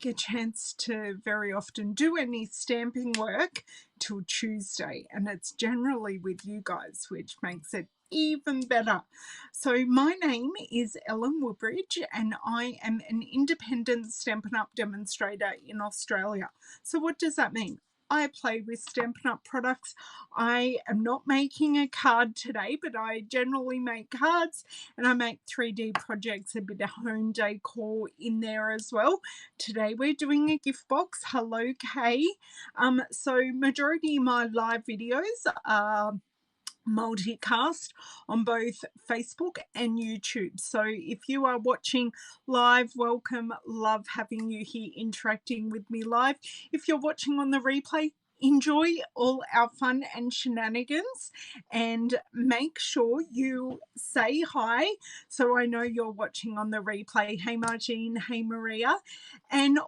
get a chance to very often do any stamping work till Tuesday, and it's generally with you guys, which makes it even better. So my name is Ellen Woodbridge, and I am an independent Stampin' Up demonstrator in Australia. So what does that mean? I play with Stampin' Up products. I am not making a card today, but I generally make cards, and I make 3D projects, a bit of home decor in there as well. Today we're doing a gift box. Hello, Kay. So majority of my live videos are multicast on both Facebook and YouTube. So if you are watching live, welcome. Love having you here interacting with me live. If you're watching on the replay, enjoy all our fun and shenanigans, and make sure you say hi so I know you're watching on the replay. Hey Margine, hey Maria. And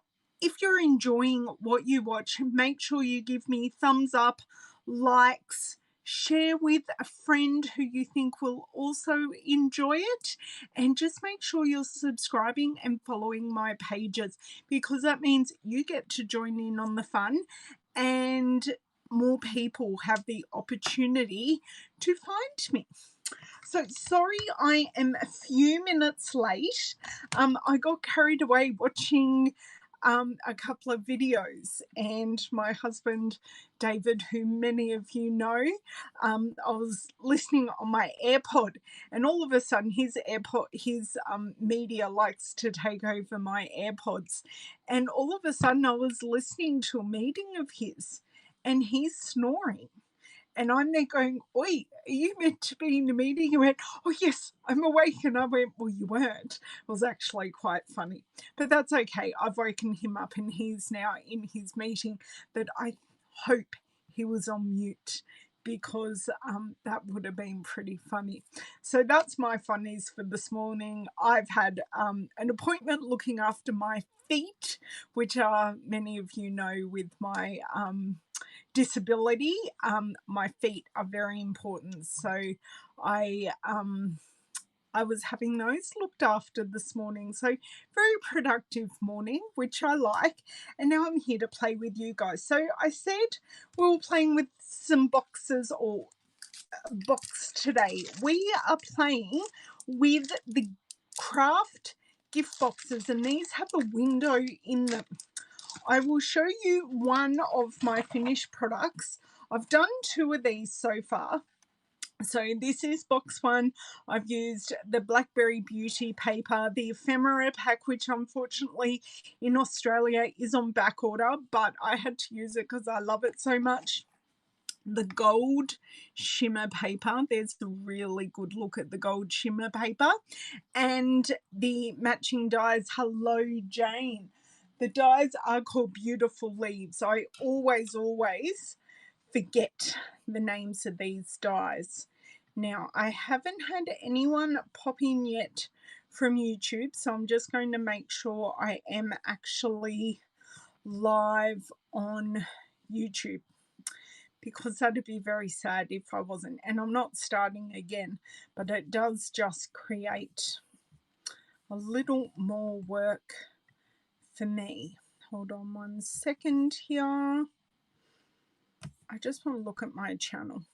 if you're enjoying what you watch, make sure you give me thumbs up, likes, share with a friend who you think will also enjoy it, and just make sure you're subscribing and following my pages, because that means you get to join in on the fun and more people have the opportunity to find me. So sorry I am a few minutes late. I got carried away watching a couple of videos, and my husband David, who many of you know, I was listening on my AirPod, and all of a sudden his media likes to take over my AirPods, and all of a sudden I was listening to a meeting of his, and he's snoring. And I'm there going, oi, are you meant to be in the meeting? He went, oh, yes, I'm awake. And I went, well, you weren't. It was actually quite funny. But that's okay. I've woken him up and he's now in his meeting. But I hope he was on mute, because that would have been pretty funny. So that's my funnies for this morning. I've had an appointment looking after my feet, which are, many of you know, with my disability, my feet are very important. So I was having those looked after this morning. So very productive morning, which I like. And now I'm here to play with you guys. So I said we were playing with some boxes or box today. We are playing with the Kraft gift boxes, and these have a window in them. I will show you one of my finished products. I've done 2 of these so far. So this is box 1. I've used the Blackberry Beauty paper, the Ephemera pack, which unfortunately in Australia is on back order, but I had to use it because I love it so much. The gold shimmer paper, there's a really good look at the gold shimmer paper, and the matching dies. Hello, Jane. The dies are called Beautiful Leaves. I always forget the names of these dies. Now, I haven't had anyone pop in yet from YouTube, so I'm just going to make sure I am actually live on YouTube, because that'd be very sad if I wasn't. And I'm not starting again, but it does just create a little more work for me. Hold on 1 second here. I just want to look at my channel.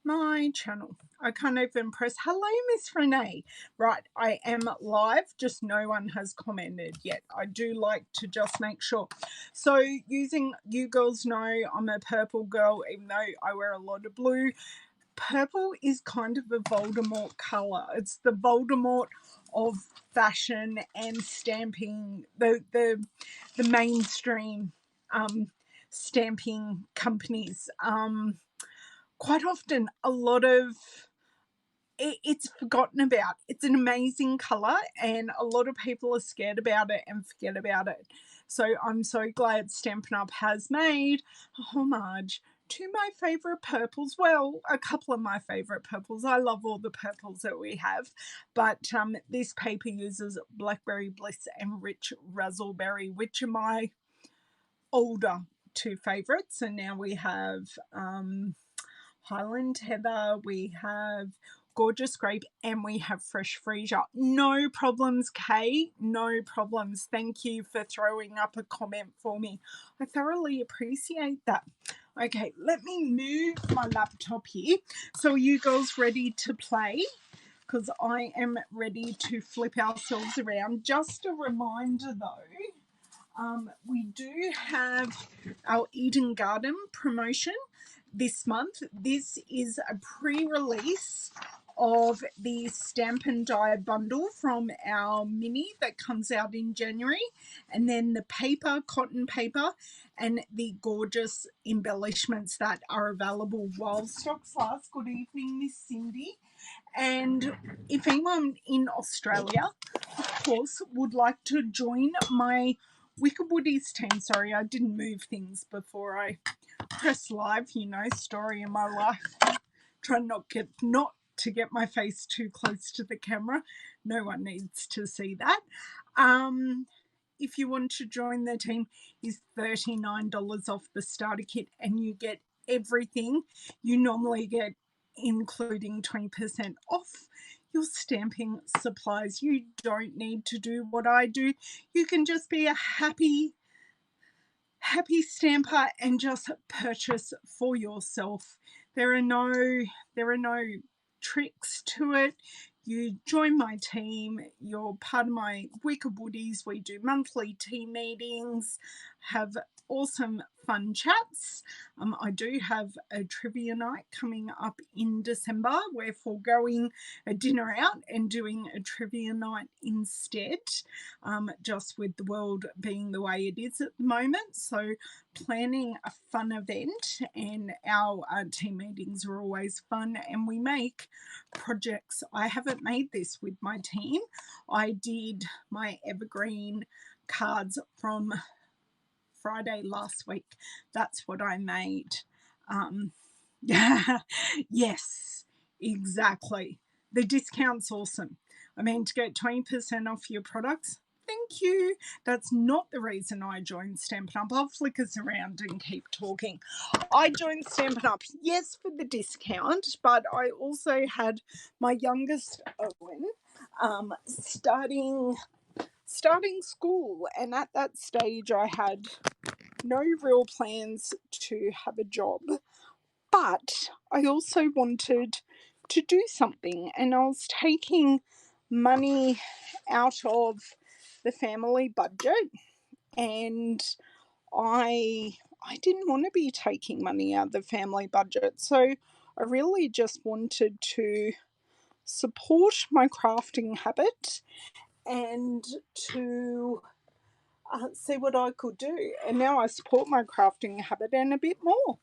I can't even press. Hello, Miss Renee. Right, I am live, just no one has commented yet. I do like to just make sure. So using, you girls know I'm a purple girl, even though I wear a lot of blue. Purple is kind of a Voldemort color. It's the Voldemort of fashion and stamping, the mainstream stamping companies. Quite often a lot of it's forgotten about. It's an amazing color, and a lot of people are scared about it and forget about it. So I'm so glad Stampin' Up has made a homage to my favorite purples. Well, a couple of my favorite purples. I love all the purples that we have, but this paper uses Blackberry Bliss and Rich Razzleberry, which are my older 2 favorites. And now we have Highland Heather, we have gorgeous grape, and we have fresh freesia. No problems, Kay. No problems. Thank you for throwing up a comment for me. I thoroughly appreciate that. Okay, let me move my laptop here. So are you girls ready to play? Because I am ready to flip ourselves around. Just a reminder though, we do have our Eden Garden promotion this month. This is a pre-release of the Stampin' Die bundle from our mini that comes out in January, and then the paper, cotton paper, and the gorgeous embellishments that are available while stocks last. Good evening, Miss Cindy. And if anyone in Australia, of course, would like to join my Wicked Woodies team, sorry, I didn't move things before I press live, you know, story in my life. Try not to get my face too close to the camera. No one needs to see that. If you want to join the team, is $39 off the starter kit, and you get everything you normally get, including 20% off your stamping supplies. You don't need to do what I do. You can just be a happy stamper and just purchase for yourself. There are no tricks to it. You join my team, you're part of my Wicked Woodies. We do monthly team meetings, have awesome fun chats. I do have a trivia night coming up in December. We're foregoing a dinner out and doing a trivia night instead, just with the world being the way it is at the moment. So planning a fun event, and our team meetings are always fun, and we make projects. I haven't made this with my team. I did my evergreen cards from Friday last week. That's what I made. Yes, exactly. The discount's awesome. I mean, to get 20% off your products, thank you. That's not the reason I joined Stampin' Up. I'll flick us around and keep talking. I joined Stampin' Up, yes, for the discount, but I also had my youngest Owen starting school, and at that stage I had no real plans to have a job, but I also wanted to do something, and I was taking money out of the family budget, and I didn't want to be taking money out of the family budget, so I really just wanted to support my crafting habit and to see what I could do. And now I support my crafting habit and a bit more.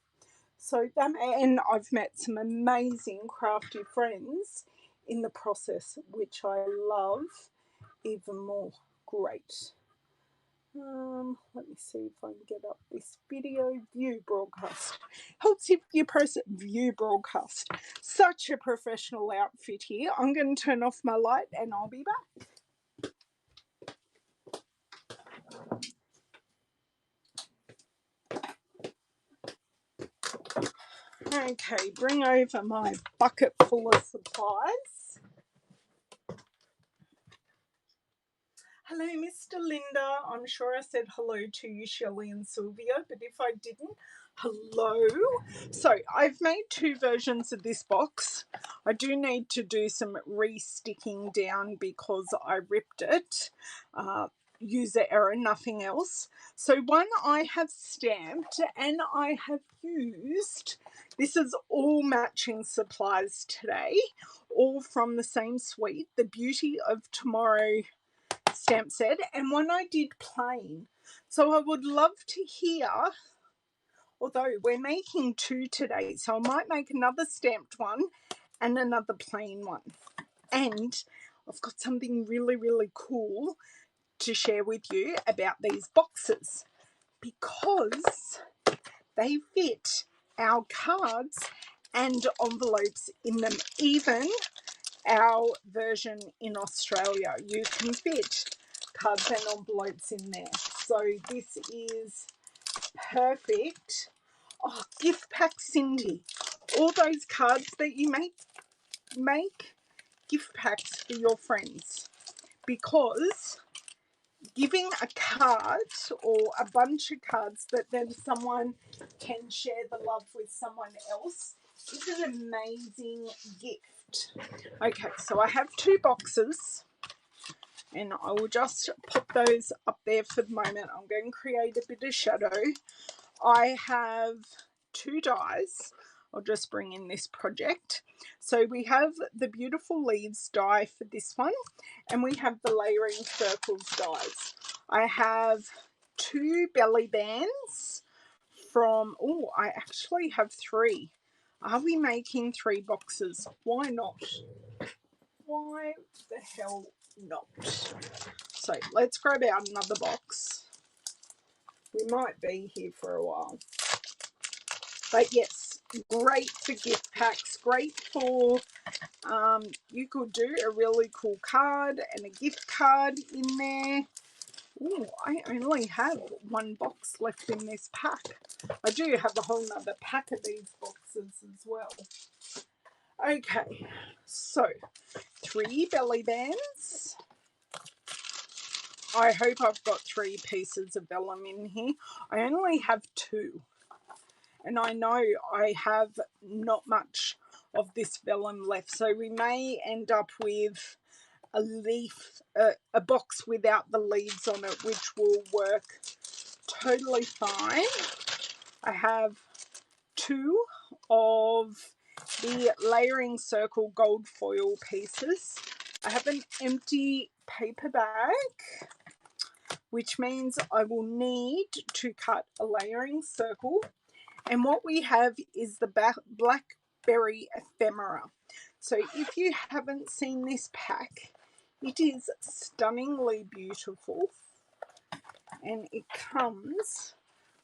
So and I've met some amazing crafty friends in the process, which I love even more. Great. Let me see if I can get up this video view broadcast. Helps if you press view broadcast. Such a professional outfit here. I'm going to turn off my light and I'll be back. Okay, bring over my bucket full of supplies. Hello, Mr. Linda. I'm sure I said hello to you, Shelley and Sylvia, but if I didn't, hello. So I've made two versions of this box. I do need to do some re-sticking down because I ripped it. User error, nothing else. So one I have stamped and I have used. This is all matching supplies today, all from the same suite, the Beauty of Tomorrow stamp set, and one I did plain. So I would love to hear, although we're making two today, so I might make another stamped one and another plain one. And I've got something really, really cool to share with you about these boxes, because they fit our cards and envelopes in them. Even our version in Australia, you can fit cards and envelopes in there. So this is perfect. Oh, gift pack Cindy. All those cards that you make, make gift packs for your friends, because giving a card or a bunch of cards that then someone can share the love with someone else is an amazing gift. Okay, so I have 2 boxes, and I will just pop those up there for the moment. I'm going to create a bit of shadow. I have 2 dies. I'll just bring in this project. So we have the beautiful leaves die for this one, and we have the layering circles dies. I have 2 belly bands from, oh, I actually have 3. Are we making 3 boxes? Why not? Why the hell not? So let's grab out another box. We might be here for a while. But yes, great for gift packs, great for, you could do a really cool card and a gift card in there. Ooh, I only have 1 box left in this pack. I do have a whole nother pack of these boxes as well. Okay, so 3 belly bands. I hope I've got 3 pieces of vellum in here. I only have 2. And I know I have not much of this vellum left, so we may end up with a leaf, a box without the leaves on it, which will work totally fine. I have 2 of the layering circle gold foil pieces. I have an empty paper bag, which means I will need to cut a layering circle. And what we have is the Blackberry Ephemera. So if you haven't seen this pack, it is stunningly beautiful. And it comes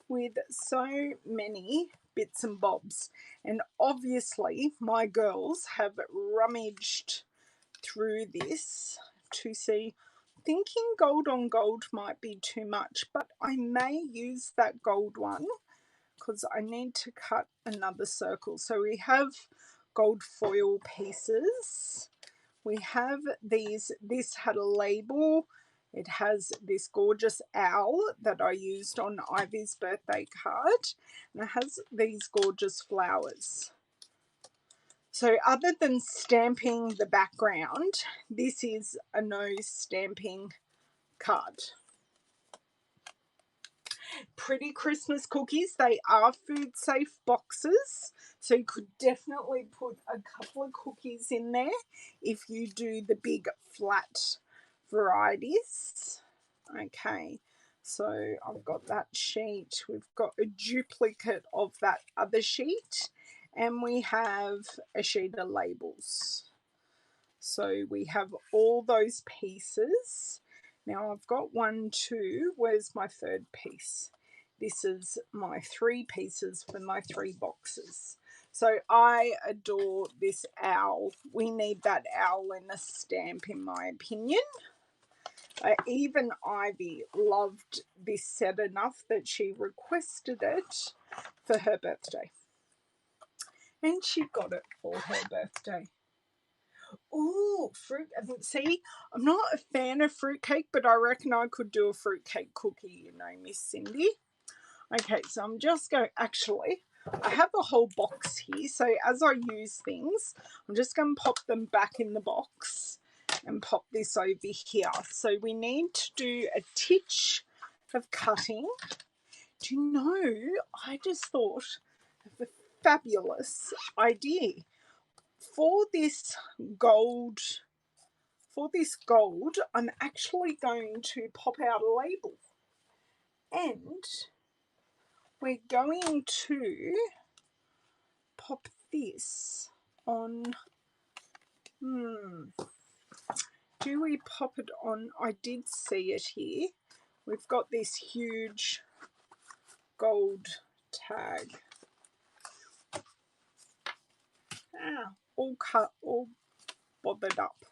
with so many bits and bobs. And obviously my girls have rummaged through this to see, thinking gold on gold might be too much, but I may use that gold one because I need to cut another circle. So we have gold foil pieces. We have these, this had a label. It has this gorgeous owl that I used on Ivy's birthday card. And it has these gorgeous flowers. So other than stamping the background, this is a no stamping card. Pretty Christmas cookies. They are food safe boxes, so you could definitely put a couple of cookies in there if you do the big flat varieties. Okay, so I've got that sheet. We've got a duplicate of that other sheet, and we have a sheet of labels. So we have all those pieces. Now I've got 1, 2, where's my 3rd piece? This is my 3 pieces for my 3 boxes. So I adore this owl. We need that owl in a stamp, in my opinion. Even Ivy loved this set enough that she requested it for her birthday. And she got it for her birthday. Oh, fruit. See, I'm not a fan of fruitcake, but I reckon I could do a fruitcake cookie, you know, Miss Cindy. Okay, so I'm just going, actually, I have a whole box here. So as I use things, I'm just going to pop them back in the box and pop this over here. So we need to do a titch of cutting. Do you know, I just thought of a fabulous idea. For this gold, I'm actually going to pop out a label, and we're going to pop this on. Do we pop it on? I did see it here. We've got this huge gold tag. All cut, all bothered up.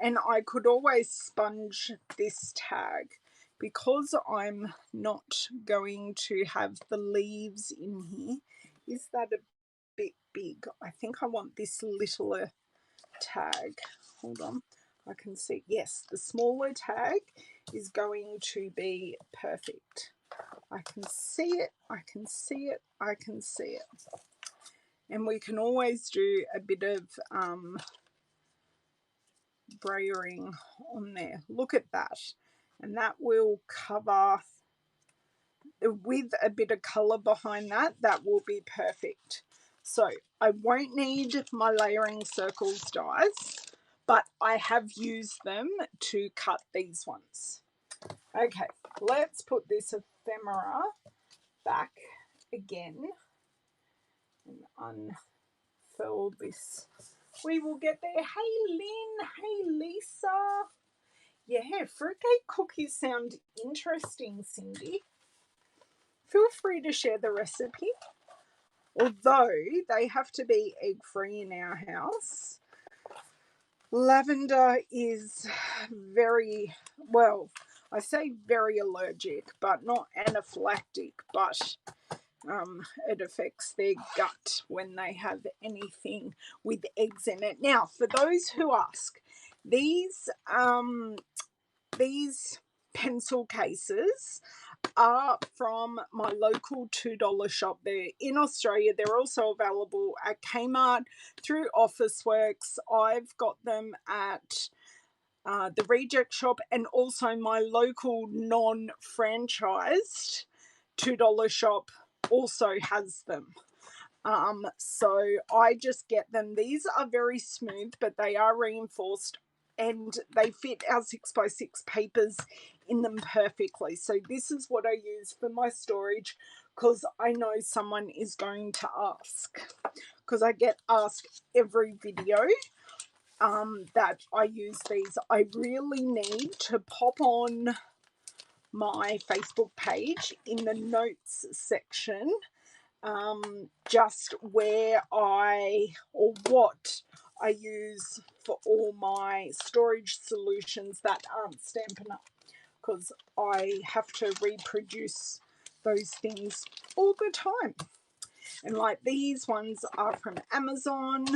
And I could always sponge this tag. Because I'm not going to have the leaves in here, is that a bit big? I think I want this littler tag. Hold on, I can see. Yes, the smaller tag is going to be perfect. I can see it, I can see it, I can see it. And we can always do a bit of brayering on there. Look at that. And that will cover, with a bit of colour behind that, that will be perfect. So I won't need my layering circles dies, but I have used them to cut these ones. Okay, let's put this ephemera back again and unfurl this. We will get there. Hey Lynn, hey Lisa. Yeah, fruitcake cookies sound interesting, Cindy. Feel free to share the recipe. Although they have to be egg-free in our house. Lavender is very, well, I say very allergic, but not anaphylactic, but it affects their gut when they have anything with eggs in it. Now, for those who ask, these pencil cases are from my local $2 shop. They're in Australia. They're also available at Kmart, through Officeworks. I've got them at the Reject Shop, and also my local non-franchised $2 shop also has them. So I just get them. These are very smooth, but they are reinforced, and they fit our 6x6 papers in them perfectly. So this is what I use for my storage, because I know someone is going to ask, because I get asked every video that I use these. I really need to pop on my Facebook page in the notes section just where what I use for all my storage solutions that aren't Stampin' Up, because I have to reproduce those things all the time. And like these ones are from Amazon.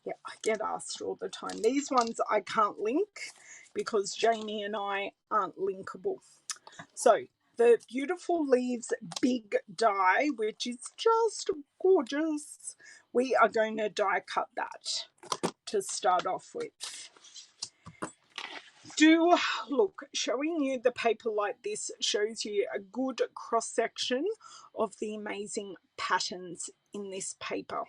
Yeah, I get asked all the time. These ones I can't link because Jamie and I aren't linkable. So the Beautiful Leaves Big Die, which is just gorgeous, we are going to die cut that to start off with. Look, showing you the paper like this shows you a good cross-section of the amazing patterns in this paper.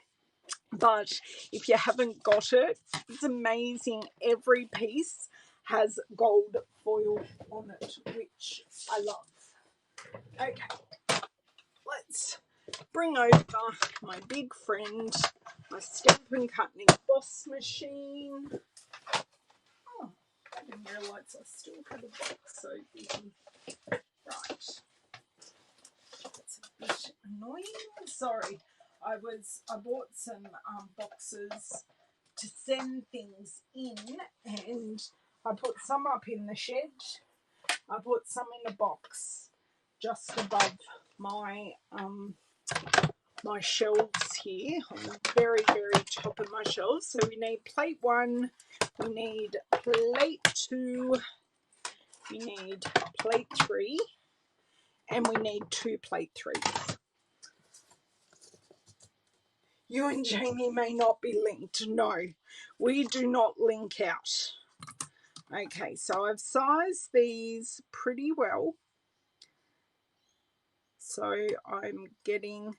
But if you haven't got it, it's amazing. Every piece has gold foil on it, which I love. Okay, let's bring over my big friend, my Stampin' Cut and Emboss machine. Oh, I didn't realise I still had a box so busy. Right, that's a bit annoying. Sorry, I bought some boxes to send things in, and I put some up in the shed. I put some in a box just above my my shelves here, on the very, very top of my shelves. So we need plate 1, we need plate 2, we need plate 3, and we need 2 plate 3s. You and Jamie may not be linked. No, we do not link out. Okay, so I've sized these pretty well. So I'm getting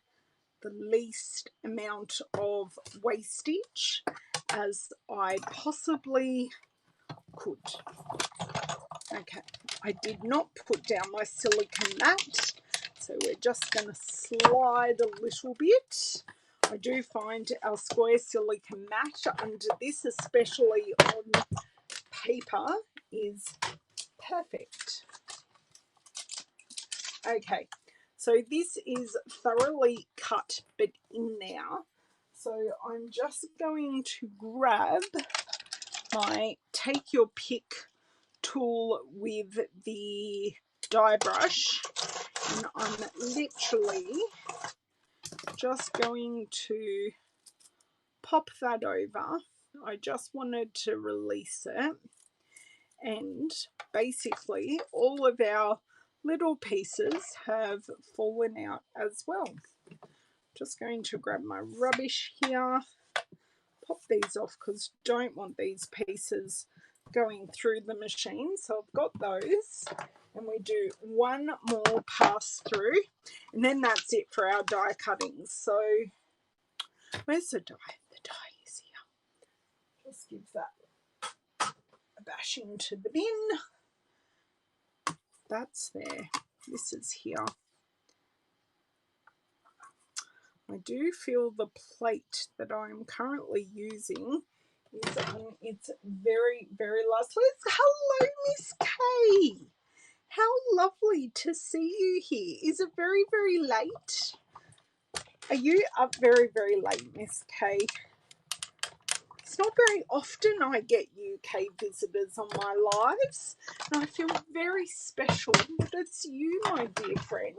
the least amount of wastage as I possibly could. Okay, I did not put down my silicone mat, so we're just going to slide a little bit. I do find our square silicone mat under this, especially on paper, is perfect. Okay, so this is thoroughly cut but in now. So I'm just going to grab my take your pick tool with the die brush, and I'm literally just going to pop that over. I just wanted to release it, and basically all of our little pieces have fallen out as well. Just going to grab my rubbish here, pop these off because don't want these pieces going through the machine. So I've got those, and we do one more pass through, and then that's it for our die cutting. So where's the die? The die is here. Just give that a bash into the bin. That's there. This is here. I do feel the plate that I'm currently using is on its very, very last. Hello, Miss Kay. How lovely to see you here. Is it very, very late? Are you up very, very late, Miss Kay? It's not very often I get UK visitors on my lives, and I feel very special that it's you, my dear friend.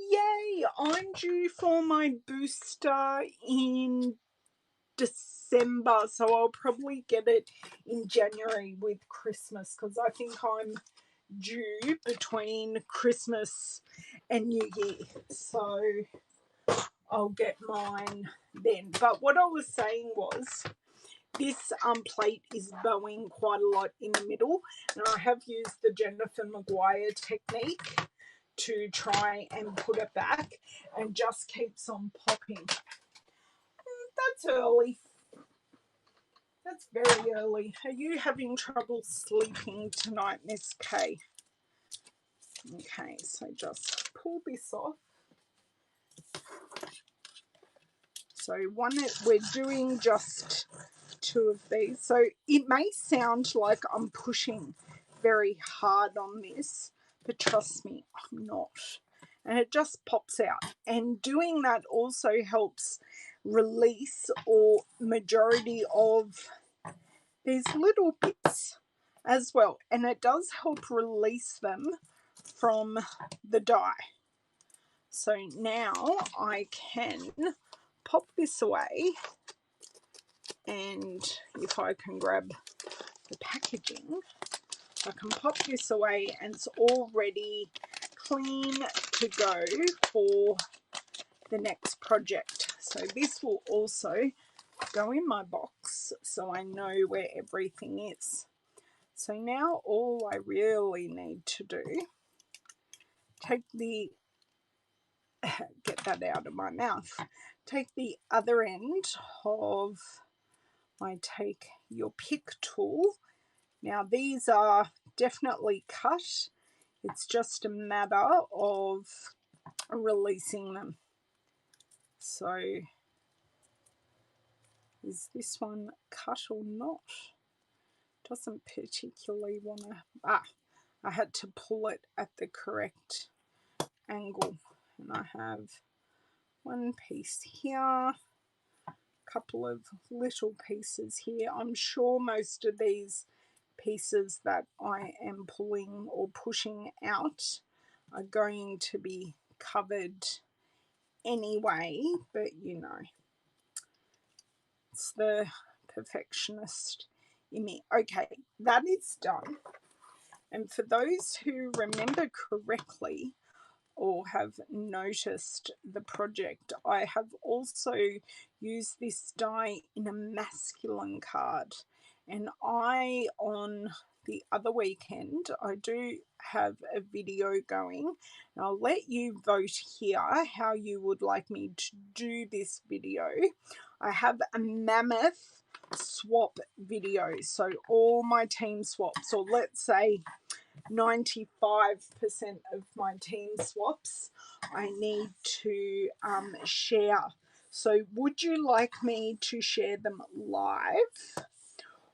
Yay! I'm due for my booster in December, so I'll probably get it in January with Christmas, because I think I'm due between Christmas and New Year, so I'll get mine then. But what I was saying was, this plate is bowing quite a lot in the middle, and I have used the Jennifer Maguire technique to try and put it back, and just keeps on popping. That's early. That's very early. Are you having trouble sleeping tonight, Miss Kay? Okay, so just pull this off. So we're doing just 2 of these. So it may sound like I'm pushing very hard on this, but trust me, I'm not. And it just pops out. And doing that also helps release or majority of these little bits as well. And it does help release them from the die. So now I can pop this away, and if I can grab the packaging, I can pop this away, and it's already clean to go for the next project. So this will also go in my box so I know where everything is. So now all I really need to do, take the, get that out of my mouth, take the other end of my take your pick tool. Now these are definitely cut. It's just a matter of releasing them. So is this one cut or not? Doesn't particularly want to, I had to pull it at the correct angle, and I have one piece here, a couple of little pieces here. I'm sure most of these pieces that I am pulling or pushing out are going to be covered anyway, but you know, it's the perfectionist in me. Okay, that is done. And for those who remember correctly or have noticed the project, I have also used this die in a masculine card. And on the other weekend, I do have a video going, and I'll let you vote here how you would like me to do this video. I have a mammoth swap video, so all my team swaps, or let's say 95% of my team swaps, I need to share. So would you like me to share them live,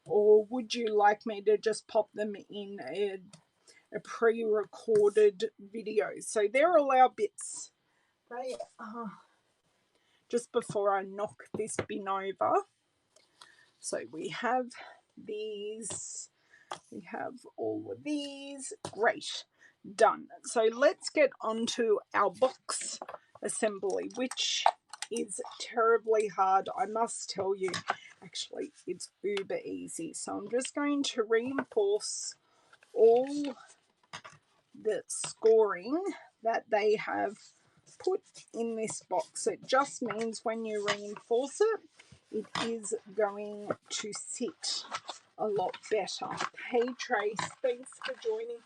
or would you like me to just pop them in a pre-recorded video? So they're all our bits. They are, just before I knock this bin over, so we have these, we have all of these. Great, done. So let's get on to our box assembly, which is terribly hard, I must tell you. Actually, it's uber easy. So I'm just going to reinforce all the scoring that they have put in this box. It just means when you reinforce it, it is going to sit a lot better. Hey Trace, thanks for joining.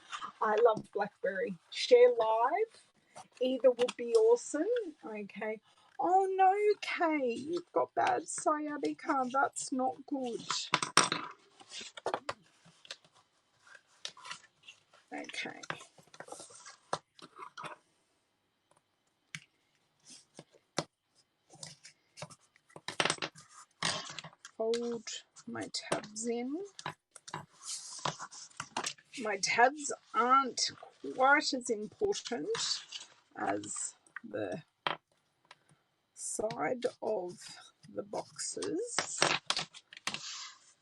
I love Blackberry. Share live, either would be awesome. Okay. Oh no, Kay, you've got bad sciatica. That's not good. Okay. Fold my tabs in. My tabs aren't quite as important as the side of the boxes.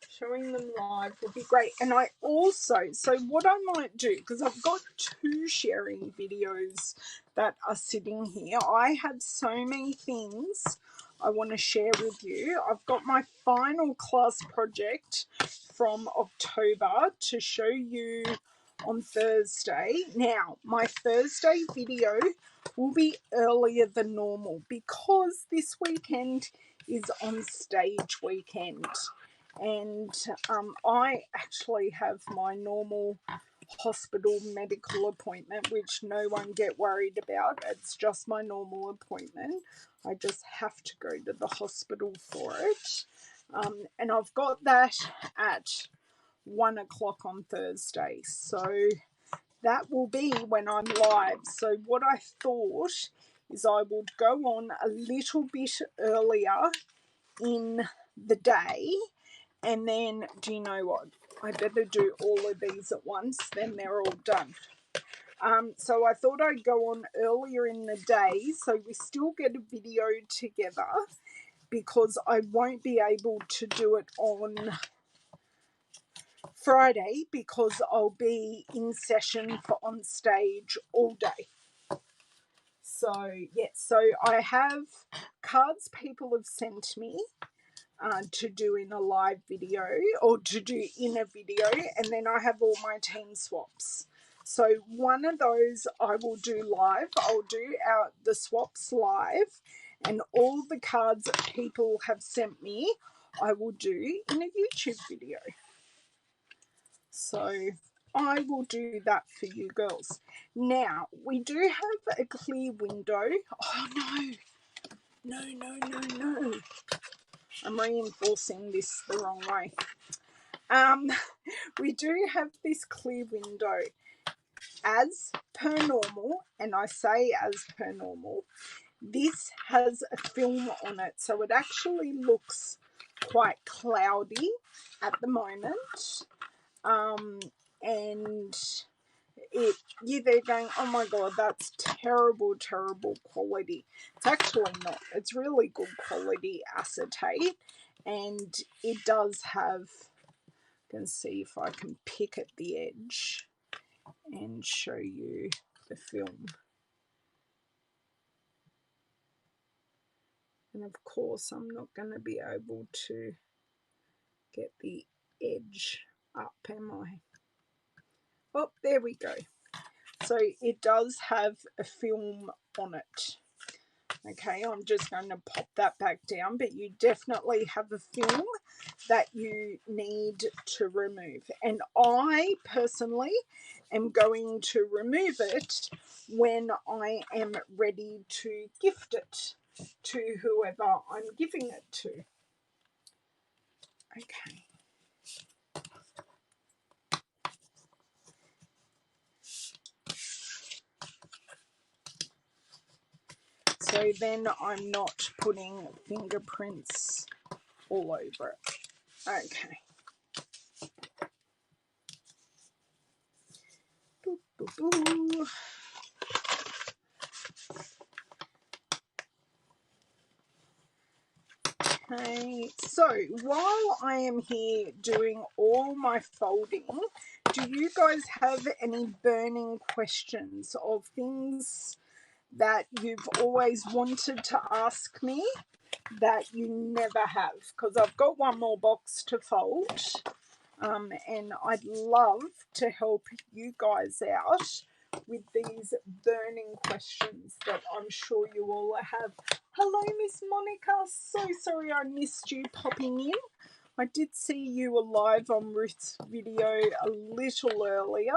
Showing them live would be great. And I also, so what I might do, because I've got 2 sharing videos that are sitting here. I had so many things I want to share with you. I've got my final class project from October to show you on Thursday. Now, my Thursday video will be earlier than normal because this weekend is on stage weekend. And I actually have my normal hospital medical appointment, which no one get worried about. It's just my normal appointment. I just have to go to the hospital for it. And I've got that at 1 o'clock on Thursday. So that will be when I'm live. So what I thought is I would go on a little bit earlier in the day. And then, do you know what? I better do all of these at once, then they're all done. So I thought I'd go on earlier in the day so we still get a video together, because I won't be able to do it on Friday because I'll be in session for on stage all day. So, yes, so I have cards people have sent me to do in a live video, or to do in a video, and then I have all my team swaps. So one of those I will do live. I'll do the swaps live, and all the cards that people have sent me I will do in a YouTube video. So I will do that for you girls. Now, we do have a clear window. Oh no. I'm reinforcing this the wrong way. We do have this clear window as per normal, and I say as per normal. This has a film on it, so it actually looks quite cloudy at the moment. And they're going, oh my god, that's terrible quality. It's actually not. It's really good quality acetate, and it does have, you can see if I can pick at the edge and show you the film. And of course I'm not going to be able to get the edge up, am I? Oh, there we go. So it does have a film on it. Okay, I'm just going to pop that back down, but you definitely have a film that you need to remove. And I personally am going to remove it when I am ready to gift it to whoever I'm giving it to. Okay. So then I'm not putting fingerprints all over it. Okay. Boo, boo, boo. Okay, so while I am here doing all my folding, do you guys have any burning questions of things that you've always wanted to ask me that you never have, because I've got one more box to fold, and I'd love to help you guys out with these burning questions that I'm sure you all have. Hello, Miss Monica. So sorry I missed you popping in. I did see you were live on Ruth's video a little earlier.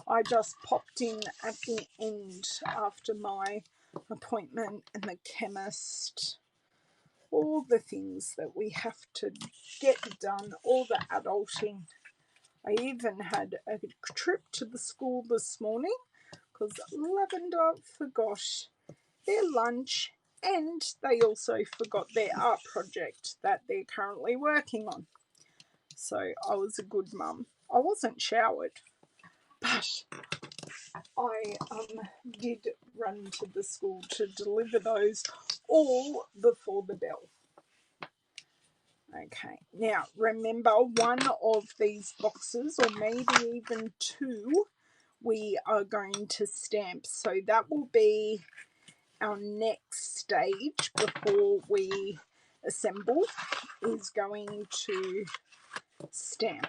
I just popped in at the end after my appointment and the chemist. All the things that we have to get done, all the adulting. I even had a trip to the school this morning because Lavender forgot their lunch and they also forgot their art project that they're currently working on. So I was a good mum. I wasn't showered, but I did run to the school to deliver those all before the bell. Okay, now remember, one of these boxes, or maybe even two, we are going to stamp. So that will be our next stage before we assemble, is going to stamp.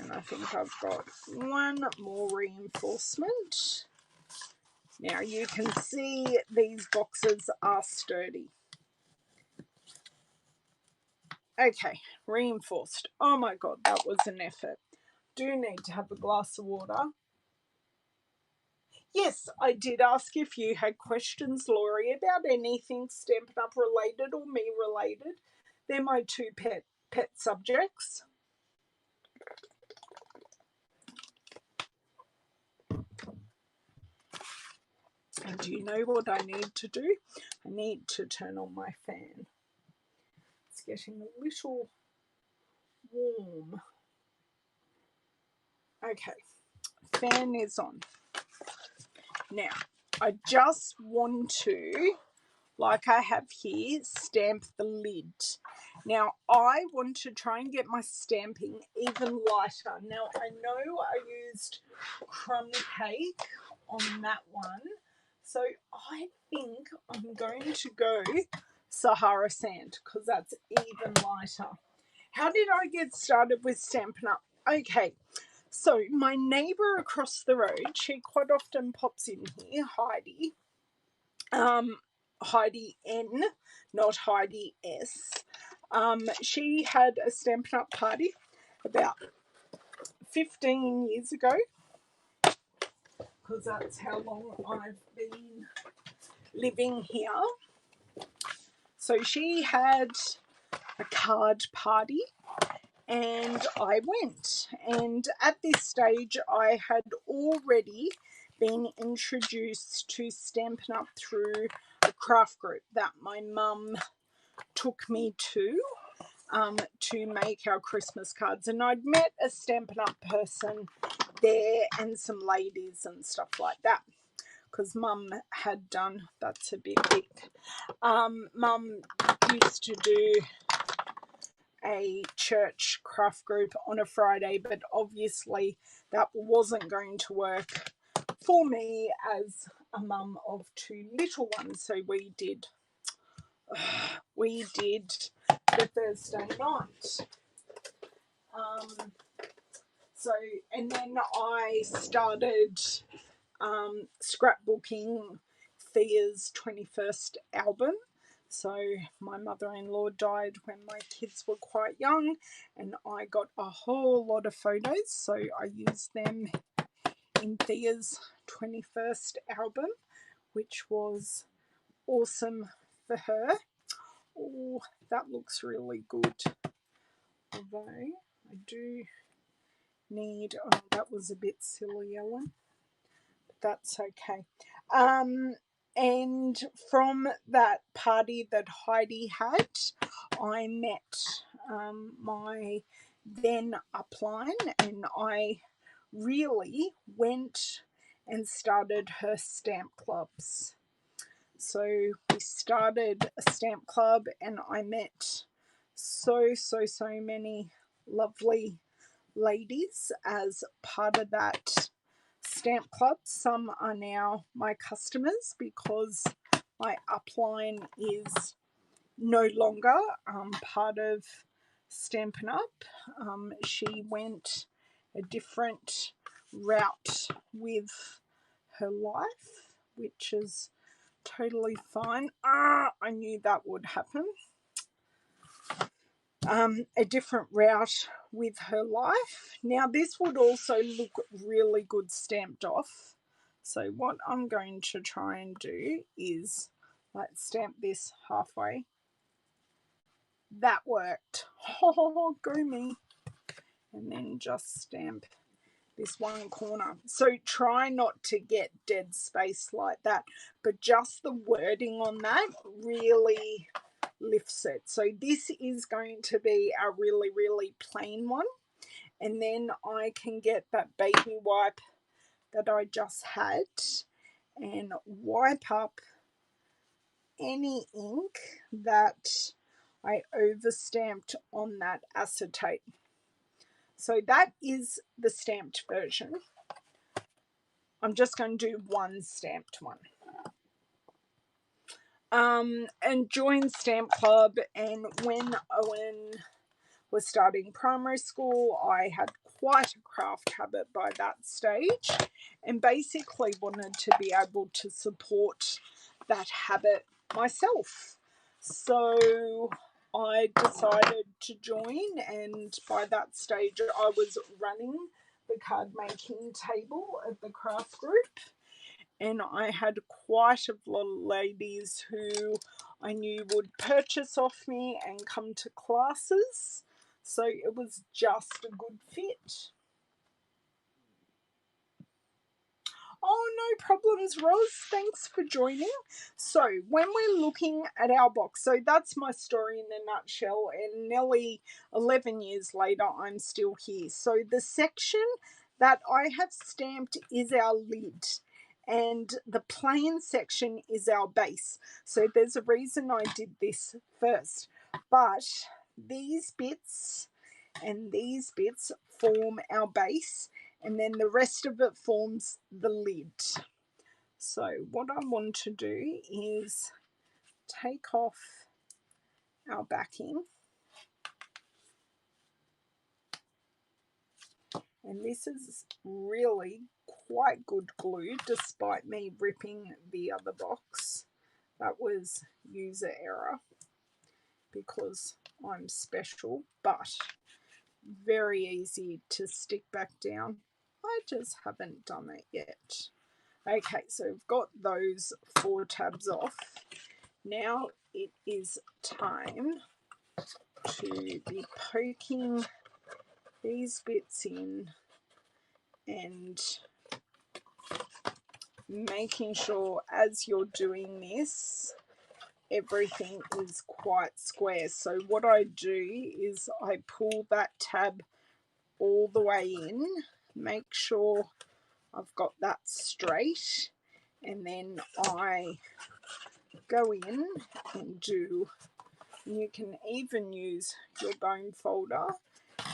And I think I've got one more reinforcement. Now you can see these boxes are sturdy. Okay, reinforced. Oh my God, that was an effort. Do need to have a glass of water. Yes, I did ask if you had questions, Laurie, about anything Stampin' Up related or me related. They're my two pet subjects. And do you know what I need to do? I need to turn on my fan. It's getting a little warm. Okay, fan is on. Now, I just want to, like I have here, stamp the lid. Now, I want to try and get my stamping even lighter. Now, I know I used crumb cake on that one, so I think I'm going to go Sahara sand because that's even lighter. How did I get started with Stampin' Up? Okay, so my neighbour across the road, she quite often pops in here, Heidi. Heidi N, not Heidi S. She had a Stampin' Up party about 15 years ago, because that's how long I've been living here. So she had a card party and I went. And at this stage, I had already been introduced to Stampin' Up through a craft group that my mum took me to make our Christmas cards. And I'd met a Stampin' Up person there and some ladies and stuff like that, because Mum had done, that's a bit big. Mum used to do a church craft group on a Friday, but obviously that wasn't going to work for me as a mum of two little ones. So we did the Thursday night. And then I started scrapbooking Thea's 21st album. So my mother-in-law died when my kids were quite young, and I got a whole lot of photos, so I used them in Thea's 21st album, which was awesome for her. Oh, that looks really good. Although I do need, oh, that was a bit silly, Ellen. But that's okay. And from that party that Heidi had, I met my then upline, and I really went and started her stamp clubs. So we started a stamp club, and I met so many lovely ladies as part of that Stamp Club. Some are now my customers because my upline is no longer part of Stampin' Up. She went a different route with her life, which is totally fine. I knew that would happen. A different route with her life. Now this would also look really good stamped off. So what I'm going to try and do is let's stamp this halfway. That worked. Oh, go me. And then just stamp this one corner. So try not to get dead space like that, but just the wording on that really lifts it. So this is going to be a really, really plain one. And then I can get that baby wipe that I just had and wipe up any ink that I overstamped on that acetate. So that is the stamped version. I'm just going to do one stamped one. And join Stamp Club, and when Owen was starting primary school, I had quite a craft habit by that stage and basically wanted to be able to support that habit myself. So I decided to join, and by that stage I was running the card making table at the craft group, and I had quite a lot of ladies who I knew would purchase off me and come to classes, so it was just a good fit. Oh, no problems, Roz. Thanks for joining. So when we're looking at our box, so that's my story in a nutshell, and nearly 11 years later, I'm still here. So the section that I have stamped is our lid, and the plain section is our base. So there's a reason I did this first, but these bits and these bits form our base, and then the rest of it forms the lid. So what I want to do is take off our backing, and this is really quite good glue despite me ripping the other box. That was user error because I'm special, but very easy to stick back down. I just haven't done it yet. Okay, so we've got those 4 tabs off. Now it is time to be poking these bits in and making sure as you're doing this, everything is quite square. So what I do is I pull that tab all the way in, make sure I've got that straight, and then I go in and do, you can even use your bone folder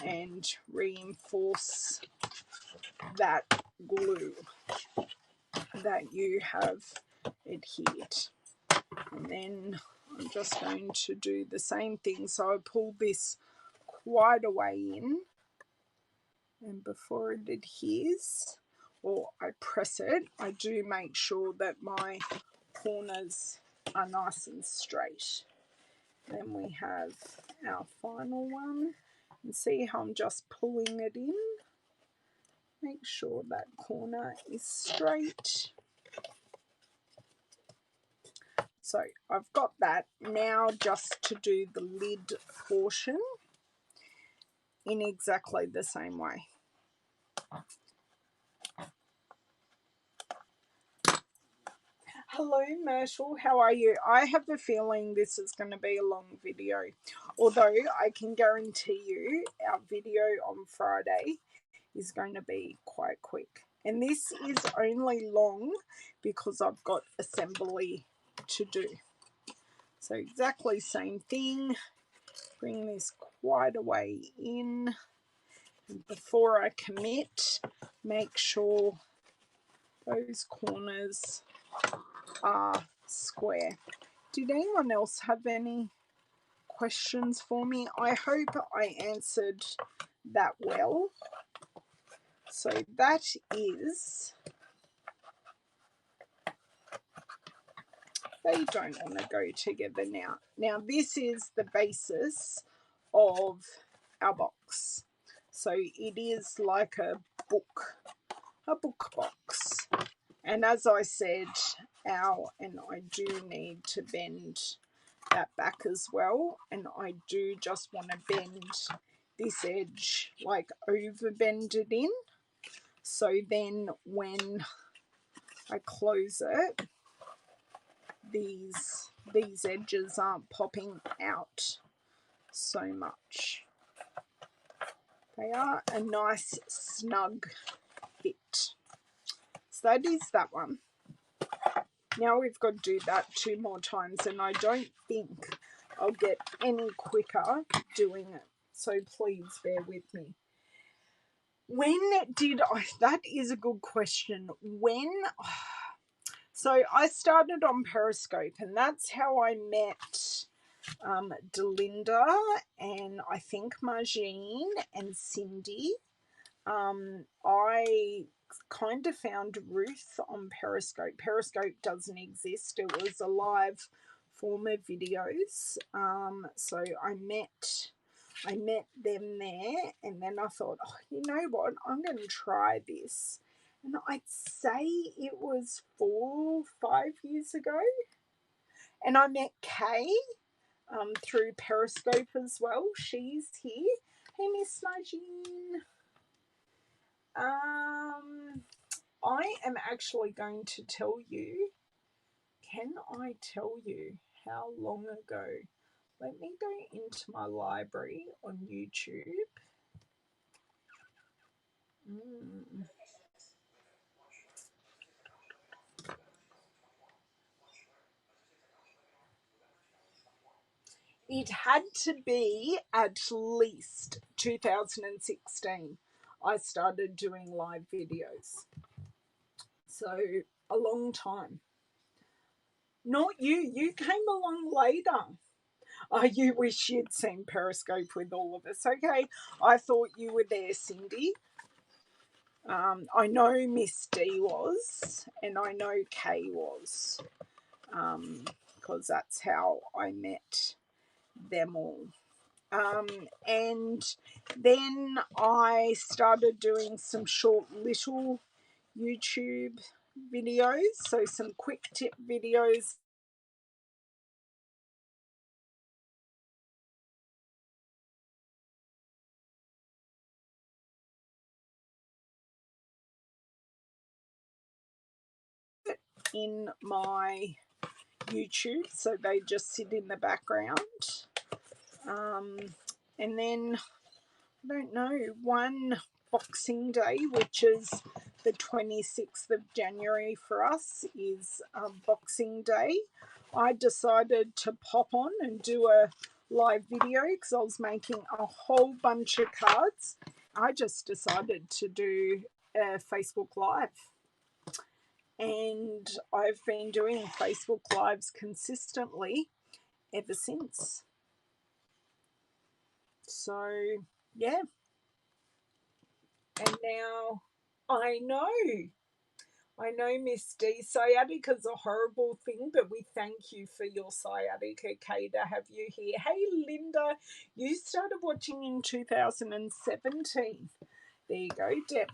and reinforce that glue that you have adhered. And then I'm just going to do the same thing. So I pull this quite a way in, and before it adheres, or I press it, I do make sure that my corners are nice and straight. Then we have our final one, and see how I'm just pulling it in. Make sure that corner is straight. So I've got that. Now just to do the lid portion in exactly the same way. Hello Myrtle, how are you? I have a feeling this is going to be a long video, although I can guarantee you our video on Friday is going to be quite quick. And this is only long because I've got assembly to do. So exactly same thing, bring this quite a way in. And before I commit, make sure those corners are square. Did anyone else have any questions for me? I hope I answered that well. So that is, they don't want to go together now. Now this is the basis of our box. So it is like a book box. And as I said, and I do need to bend that back as well, and I do just want to bend this edge, like over bend it in, so then when I close it, these edges aren't popping out so much. They are a nice snug fit. So that is that one. Now we've got to do that 2 more times, and I don't think I'll get any quicker doing it. So please bear with me. When did I, that is a good question. When, so I started on Periscope, and that's how I met Delinda and I think Margine and Cindy. I kind of found Ruth on Periscope. Periscope doesn't exist. It was a live form of videos. So I met them there, and then I thought, oh, you know what? I'm going to try this. And I'd say it was 4 or 5 years ago. And I met Kay through Periscope as well. She's here. Hey, Miss Margine. I am actually going to tell you, can I tell you how long ago? Let me go into my library on YouTube. It had to be at least 2016. I started doing live videos. So a long time. Not you. You came along later. Oh, you wish you'd seen Periscope with all of us. Okay, I thought you were there, Cindy. I know Miss D was, and I know Kay was, because that's how I met them all. And then I started doing some short little YouTube videos, so some quick tip videos. In my YouTube, so they just sit in the background. And then, I don't know, one Boxing Day, which is the 26th of January for us, is Boxing Day. I decided to pop on and do a live video because I was making a whole bunch of cards. I just decided to do a Facebook Live. And I've been doing Facebook Lives consistently ever since. So, yeah. And now I know, Miss D, sciatica's a horrible thing, but we thank you for your sciatica, Kay, to have you here. Hey, Linda, you started watching in 2017. There you go, Deb.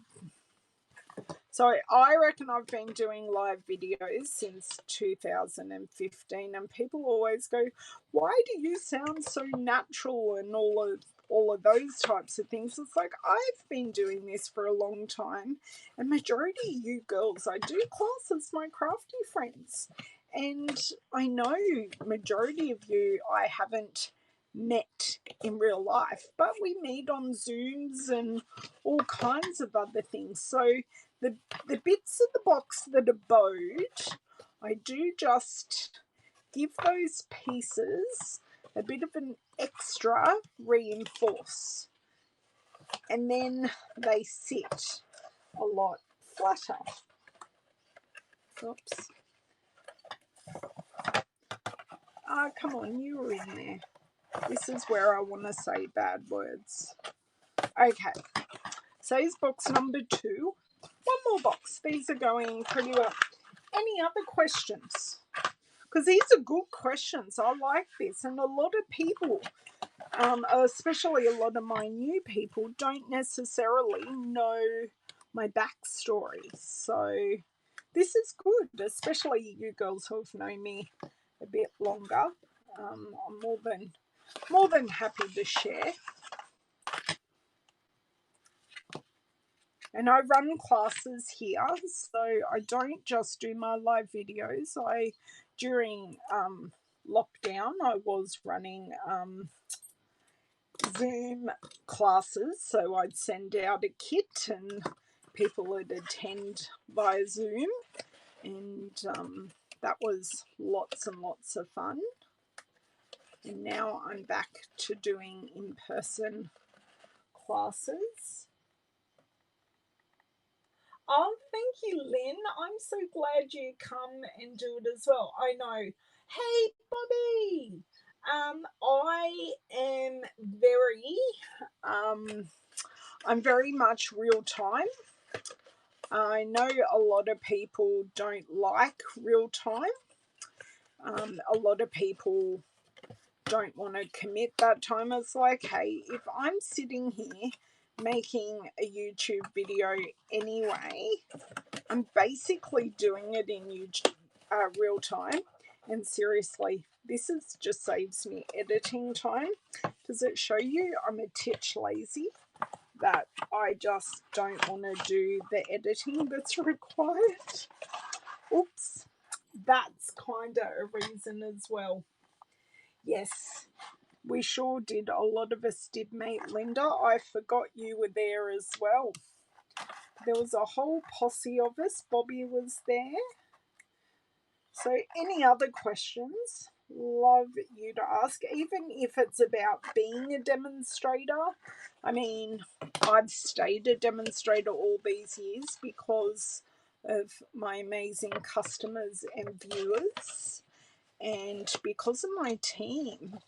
So I reckon I've been doing live videos since 2015, and people always go, why do you sound so natural and all of those types of things? It's like, I've been doing this for a long time, and majority of you girls, I do class as my crafty friends, and I know majority of you I haven't met in real life, but we meet on Zooms and all kinds of other things. So the bits of the box that are bowed, I do just give those pieces a bit of an extra reinforce, and then they sit a lot flatter. Oops. Ah, come on, you were in there. This is where I want to say bad words. Okay, so here's box number 2. One more box. These are going pretty well. Any other questions? Because these are good questions. I like this. And a lot of people, especially a lot of my new people, don't necessarily know my backstory. So this is good, especially you girls who have known me a bit longer. I'm more than happy to share. And I run classes here, so I don't just do my live videos. During lockdown, I was running Zoom classes, so I'd send out a kit and people would attend via Zoom, and that was lots and lots of fun. And now I'm back to doing in-person classes. Oh, thank you, Lynn. I'm so glad you come and do it as well. I know. Hey, Bobby. I'm very much real time. I know a lot of people don't like real time. A lot of people don't want to commit that time. It's like, hey, if I'm sitting here making a YouTube video anyway, I'm basically doing it in real time. And seriously, this just saves me editing time. Does it show you I'm a titch lazy? That I just don't want to do the editing that's required. Oops. That's kind of a reason as well. Yes, we sure did. A lot of us did meet Linda. I forgot you were there as well. There was a whole posse of us. Bobby was there. So any other questions? Love you to ask, even if it's about being a demonstrator. I mean, I've stayed a demonstrator all these years because of my amazing customers and viewers and because of my team.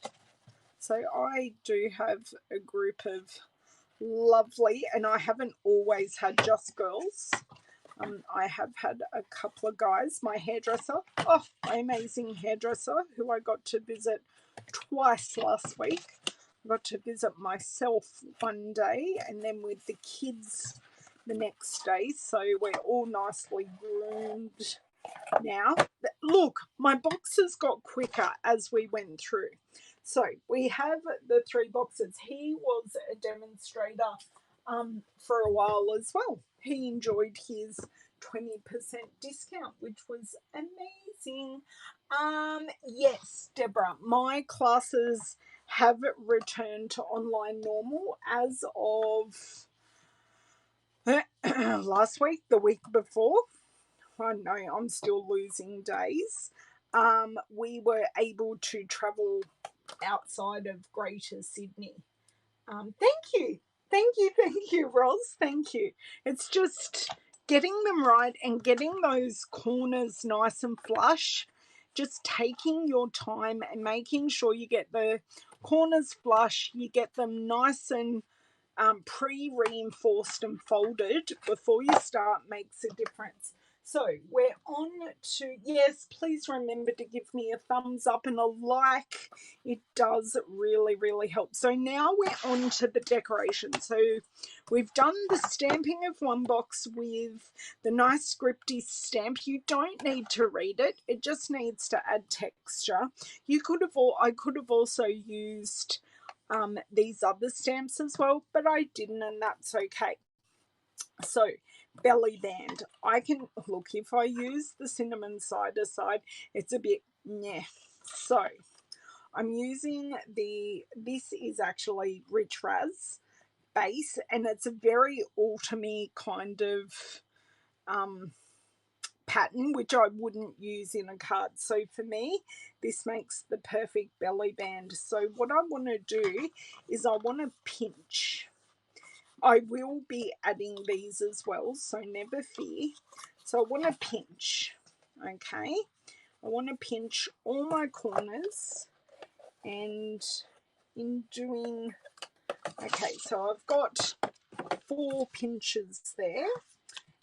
So I do have a group of lovely, and I haven't always had just girls. I have had a couple of guys. My hairdresser, my amazing hairdresser, who I got to visit twice last week. I got to visit myself one day and then with the kids the next day. So we're all nicely groomed now. Look, my boxes got quicker as we went through. So we have the 3 boxes. He was a demonstrator for a while as well. He enjoyed his 20% discount, which was amazing. Yes, Deborah, my classes have returned to online normal as of last week, the week before. I know I'm still losing days. We were able to travel outside of Greater Sydney. Thank you, Roz. Thank you. It's just getting them right and getting those corners nice and flush. Just taking your time and making sure you get the corners flush. You get them nice and pre-reinforced and folded before you start makes a difference. So we're on to, yes, please remember to give me a thumbs up and a like. It does really, really help. So now we're on to the decoration. So we've done the stamping of one box with the nice scripty stamp. You don't need to read it. It just needs to add texture. I could have also used these other stamps as well, but I didn't, and that's okay. So belly band, I can look, if I use the cinnamon side aside, it's a bit meh. So I'm using this is actually Rich Raz base, and it's a very autumny kind of pattern, which I wouldn't use in a card. So for me, this makes the perfect belly band. So what I want to do is I want to pinch. I will be adding these as well, so never fear. So I want to pinch. Okay, I want to pinch all my corners, and in doing, okay, so I've got 4 pinches there,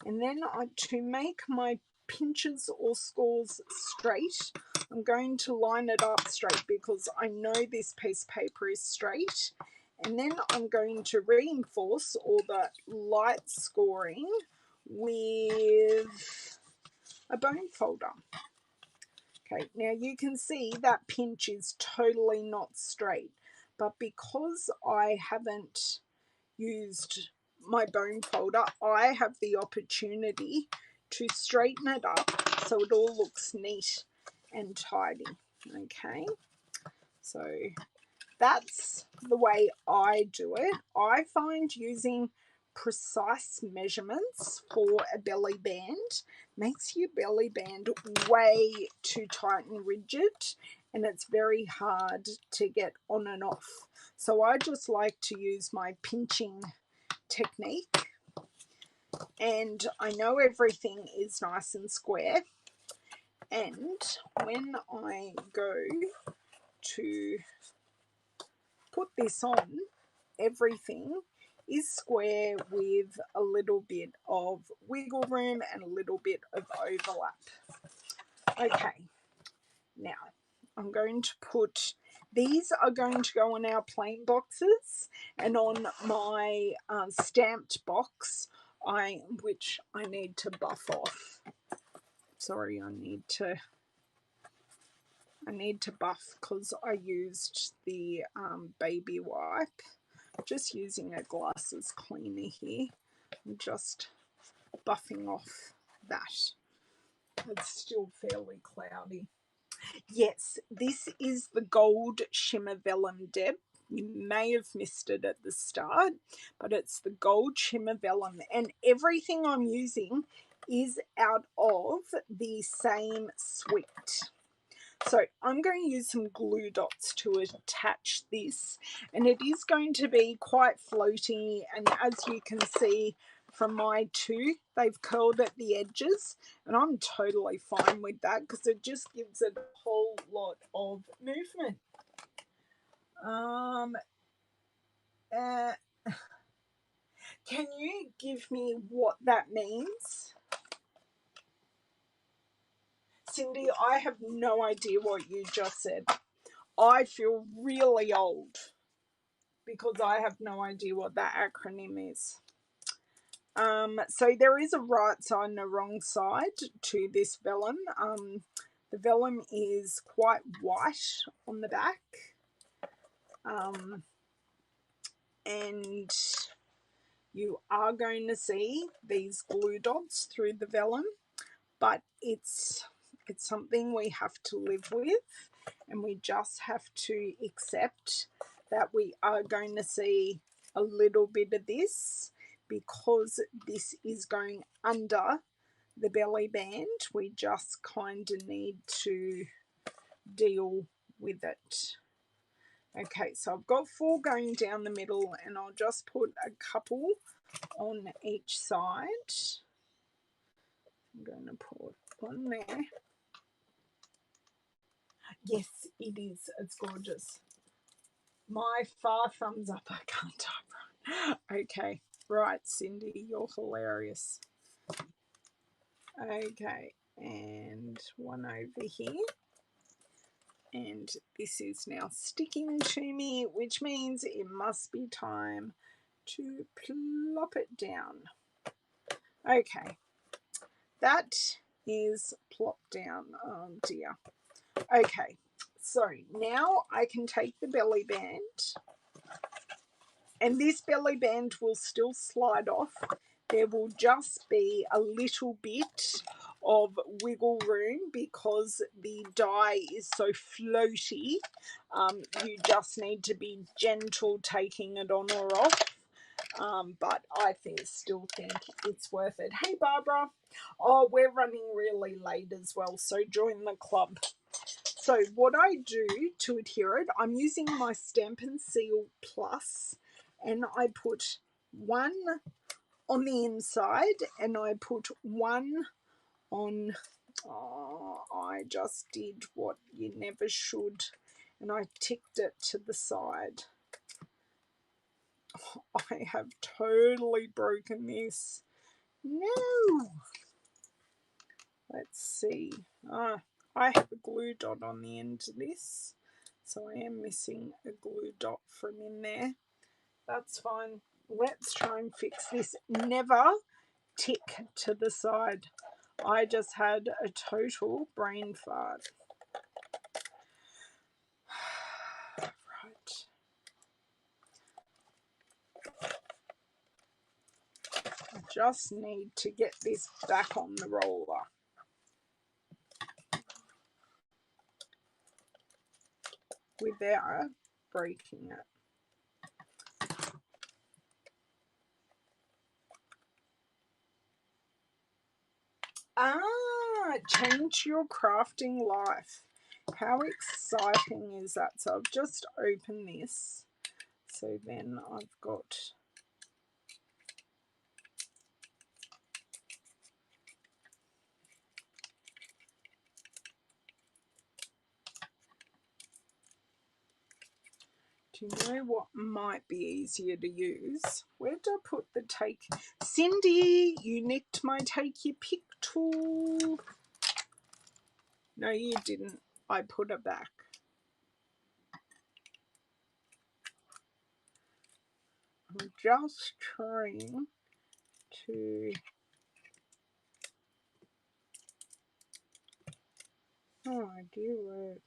and then to make my pinches or scores straight, I'm going to line it up straight because I know this piece of paper is straight, and then I'm going to reinforce all the light scoring with a bone folder. Okay, now you can see that pinch is totally not straight, but because I haven't used my bone folder, I have the opportunity to straighten it up so it all looks neat and tidy. Okay, so that's the way I do it. I find using precise measurements for a belly band makes your belly band way too tight and rigid, and it's very hard to get on and off. So I just like to use my pinching technique, and I know everything is nice and square, and when I go to put this on, everything is square with a little bit of wiggle room and a little bit of overlap. Okay, now I'm going to put, these are going to go on our plain boxes, and on my stamped box, which I need to buff off. Sorry, I need to buff because I used the baby wipe. Just using a glasses cleaner here. I'm just buffing off that. It's still fairly cloudy. Yes, this is the gold shimmer vellum, Deb. You may have missed it at the start, but it's the gold shimmer vellum, and everything I'm using is out of the same suite. So I'm going to use some glue dots to attach this, and it is going to be quite floaty, and as you can see from my 2, they've curled at the edges, and I'm totally fine with that because it just gives it a whole lot of movement. Can you give me what that means? Cindy, I have no idea what you just said. I feel really old because I have no idea what that acronym is. So there is a right side and a wrong side to this vellum. The vellum is quite white on the back, and you are going to see these glue dots through the vellum, but it's something we have to live with, and we just have to accept that we are going to see a little bit of this because this is going under the belly band. We just kind of need to deal with it. Okay, so I've got 4 going down the middle, and I'll just put a couple on each side. I'm going to put one there. Yes, it is. It's gorgeous. My far thumbs up. I can't type right. Okay, right, Cindy, you're hilarious. Okay, and one over here. And this is now sticking to me, which means it must be time to plop it down. Okay, that is plopped down. Oh dear. Okay, so now I can take the belly band, and this belly band will still slide off. There will just be a little bit of wiggle room because the die is so floaty. You just need to be gentle taking it on or off. But I still think it's worth it. Hey, Barbara. Oh, we're running really late as well, so join the club. So what I do to adhere it, I'm using my Stampin' Seal Plus, and I put 1 on the inside, and I put 1 on Oh, I just did what you never should, and I ticked it to the side. I have totally broken this. No. Let's see. I have a glue dot on the end of this, so I am missing a glue dot from in there. That's fine. Let's try and fix this. Never tick to the side. I just had a total brain fart. Right. I just need to get this back on the roller. Without breaking it. Change your crafting life. How exciting is that? So I've just opened this. So then I've got do you know what might be easier to use? Where did I put the take? Cindy, you nicked my take your pick tool. No, you didn't. I put it back. I'm just trying to... Oh, dear word.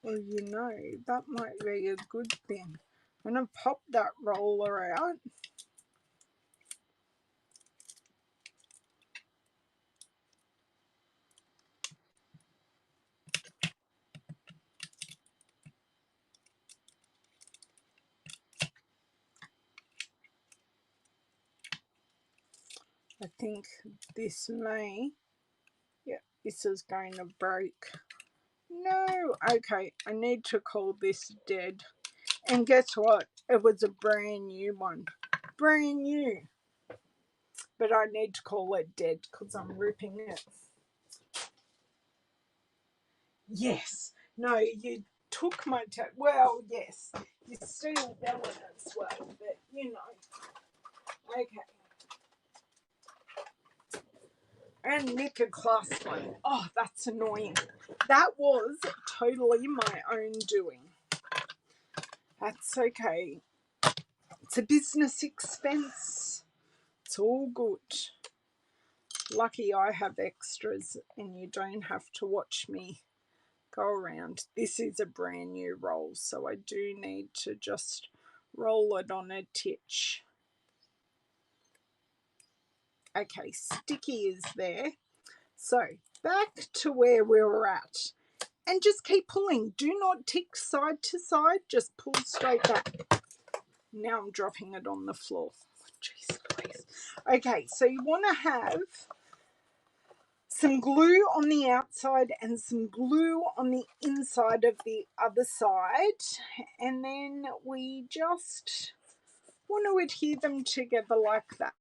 Well, you know, that might be a good thing. I'm going to pop that roller out. I think this may... Yeah, this is going to break. No! Okay, I need to call this dead. And guess what? It was a brand new one. Brand new. But I need to call it dead because I'm ripping it. Yes. No, you took my tape. Well, yes. You steal Bella as well, but you know. Okay. And nick a class one. Oh, that's annoying. That was totally my own doing. That's okay. It's a business expense. It's all good. Lucky I have extras and you don't have to watch me go around. This is a brand new roll, so I do need to just roll it on a titch. Okay, sticky is there. So back to where we were at. And just keep pulling. Do not tick side to side. Just pull straight back. Now I'm dropping it on the floor. Jeez, please. Okay, so you want to have some glue on the outside and some glue on the inside of the other side. And then we just want to adhere them together like that.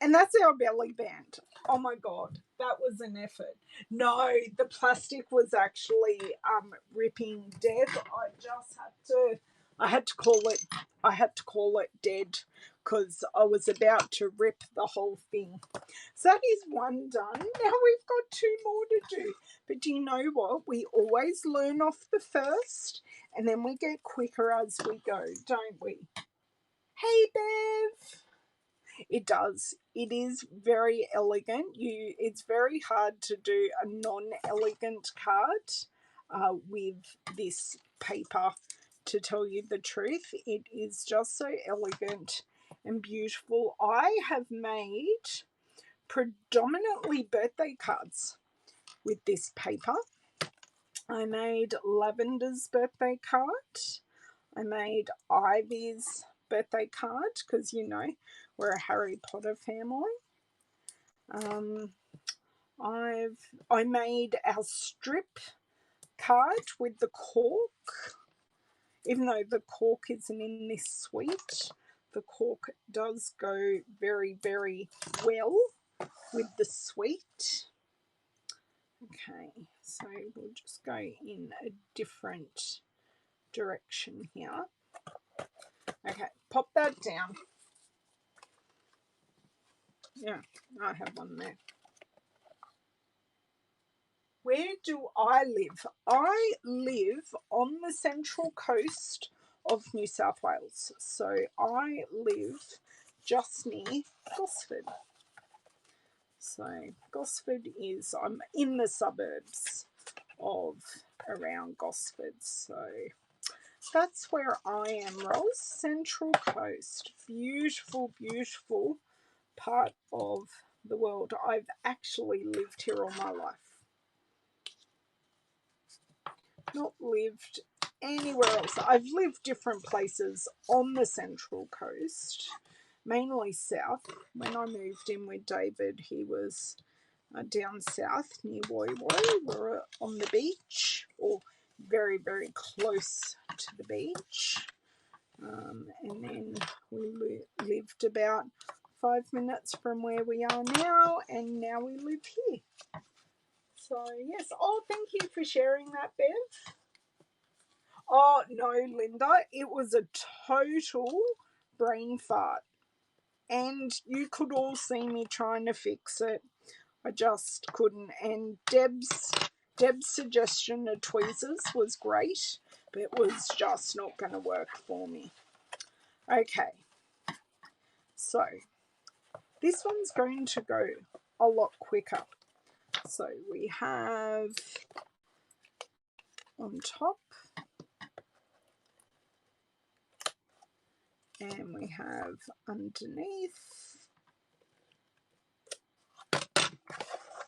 And that's our belly band. Oh my God, that was an effort. No, the plastic was actually ripping dead. I had to call it dead because I was about to rip the whole thing. So that is one done. Now we've got two more to do. But do you know what? We always learn off the first and then we get quicker as we go, don't we? Hey, Bev. It does. It is very elegant. It's very hard to do a non-elegant card with this paper, to tell you the truth. It is just so elegant and beautiful. I have made predominantly birthday cards with this paper. I made Lavender's birthday card. I made Ivy's birthday card because, you know, we're a Harry Potter family. I made our strip card with the cork. even though the cork isn't in this sweet, the cork does go very, very well with the sweet. Okay, so we'll just go in a different direction here. Okay, pop that down. Yeah, I have one there. Where do I live? I live on the central coast of New South Wales. So I live just near Gosford. So Gosford is, I'm in the suburbs of around Gosford. So that's where I am, Rose. Central Coast. Beautiful, beautiful part of the world. I've actually lived here all my life. Not lived anywhere else. I've lived different places on the Central Coast, mainly south. When I moved in with David, he was down south near Woy Woy. We were on the beach, or very, very close to the beach. And then we lived about 5 minutes from where we are now, and now we live here. So, yes. Oh, thank you for sharing that, Bev. Oh, no, Linda. It was a total brain fart. And you could all see me trying to fix it. I just couldn't. And Deb's suggestion of tweezers was great, but it was just not going to work for me. Okay. So, this one's going to go a lot quicker. So, we have on top, and we have underneath.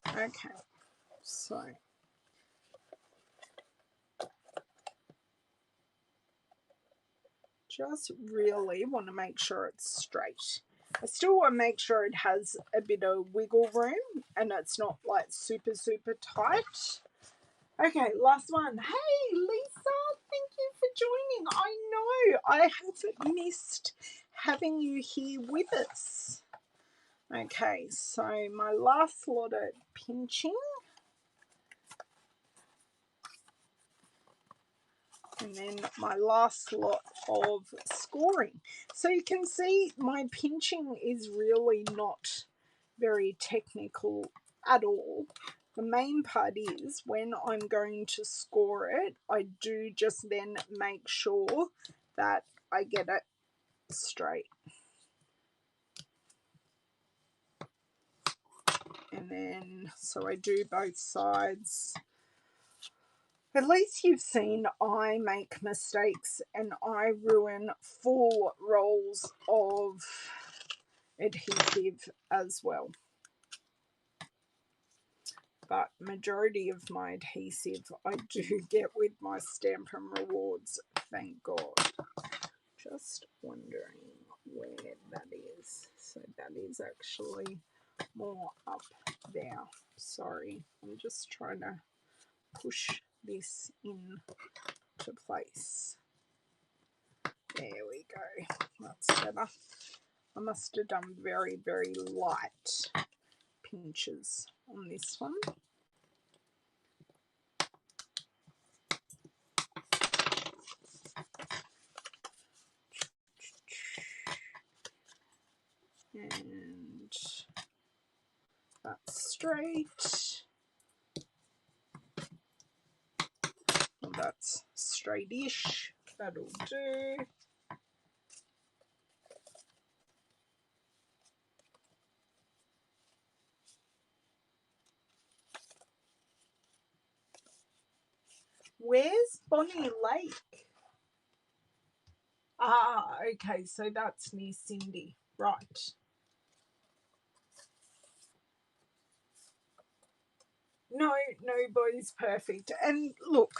Okay, so just really want to make sure it's straight. I still want to make sure it has a bit of wiggle room and it's not like super, super tight. Okay, last one. Hey, Lisa, thank you for joining. I know I have missed having you here with us. Okay, so my last lot of pinching. And then my last lot of scoring. So you can see my pinching is really not very technical at all. The main part is when I'm going to score it, I do just then make sure that I get it straight. And then, so I do both sides. At least you've seen I make mistakes and I ruin full rolls of adhesive as well. But majority of my adhesive I do get with my Stampin' Rewards, thank God. Just wondering where that is. So that is actually more up there. Sorry, I'm just trying to push this into place. There we go. That's better. I must have done very, very light pinches on this one. And that's straight. Well, that's straight-ish. That'll do. Where's Bonnie Lake? Ah, okay, so that's near Cindy. Right. No, nobody's perfect. And look,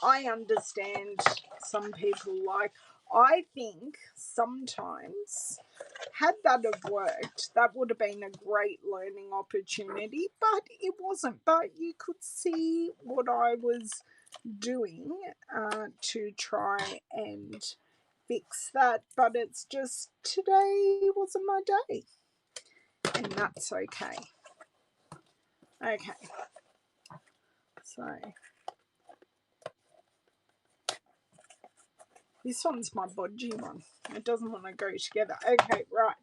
I understand some people like, I think sometimes had that have worked, that would have been a great learning opportunity, but it wasn't. But you could see what I was doing to try and fix that, but it's just today wasn't my day, and that's okay. Okay, so this one's my bodgy one. It doesn't want to go together. Okay, right.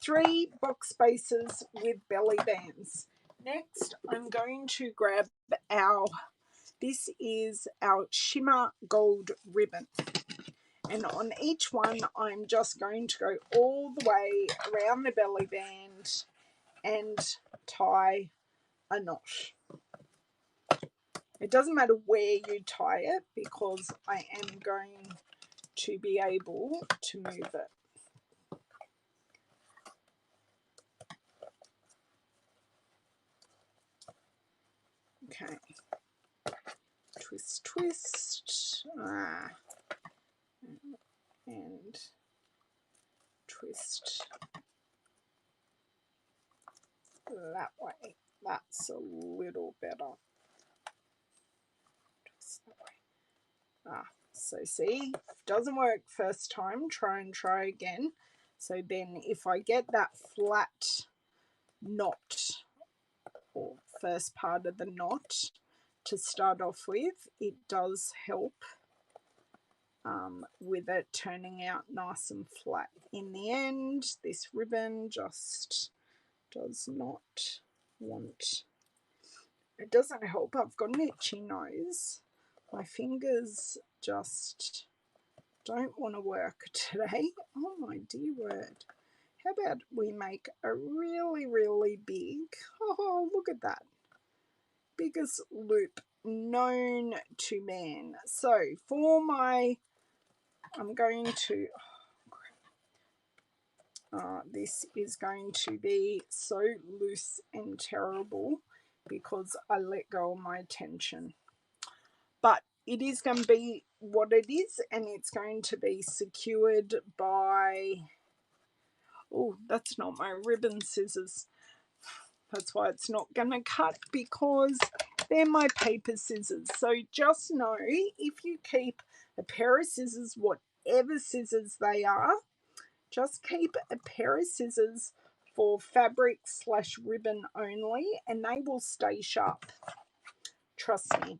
3 box spaces with belly bands. Next, I'm going to grab this is our shimmer gold ribbon. And on each one, I'm just going to go all the way around the belly band and tie a knot. It doesn't matter where you tie it because I am going to be able to move it. Okay. Twist, twist. And twist that way. That's a little better. Twist that way. So see, doesn't work first time, try and try again. So then if I get that flat knot or first part of the knot to start off with, it does help with it turning out nice and flat. In the end, this ribbon just does not want, it doesn't help. I've got an itchy nose. My fingers just don't want to work today. Oh my dear word. How about we make a really, really big, oh, look at that, biggest loop known to man. So for my, I'm going to, this is going to be so loose and terrible because I let go of my tension. But it is going to be what it is, and it's going to be secured by, oh, that's not my ribbon scissors. That's why it's not going to cut, because they're my paper scissors. So just know, if you keep a pair of scissors, whatever scissors they are, just keep a pair of scissors for fabric/ribbon only, and they will stay sharp. Trust me.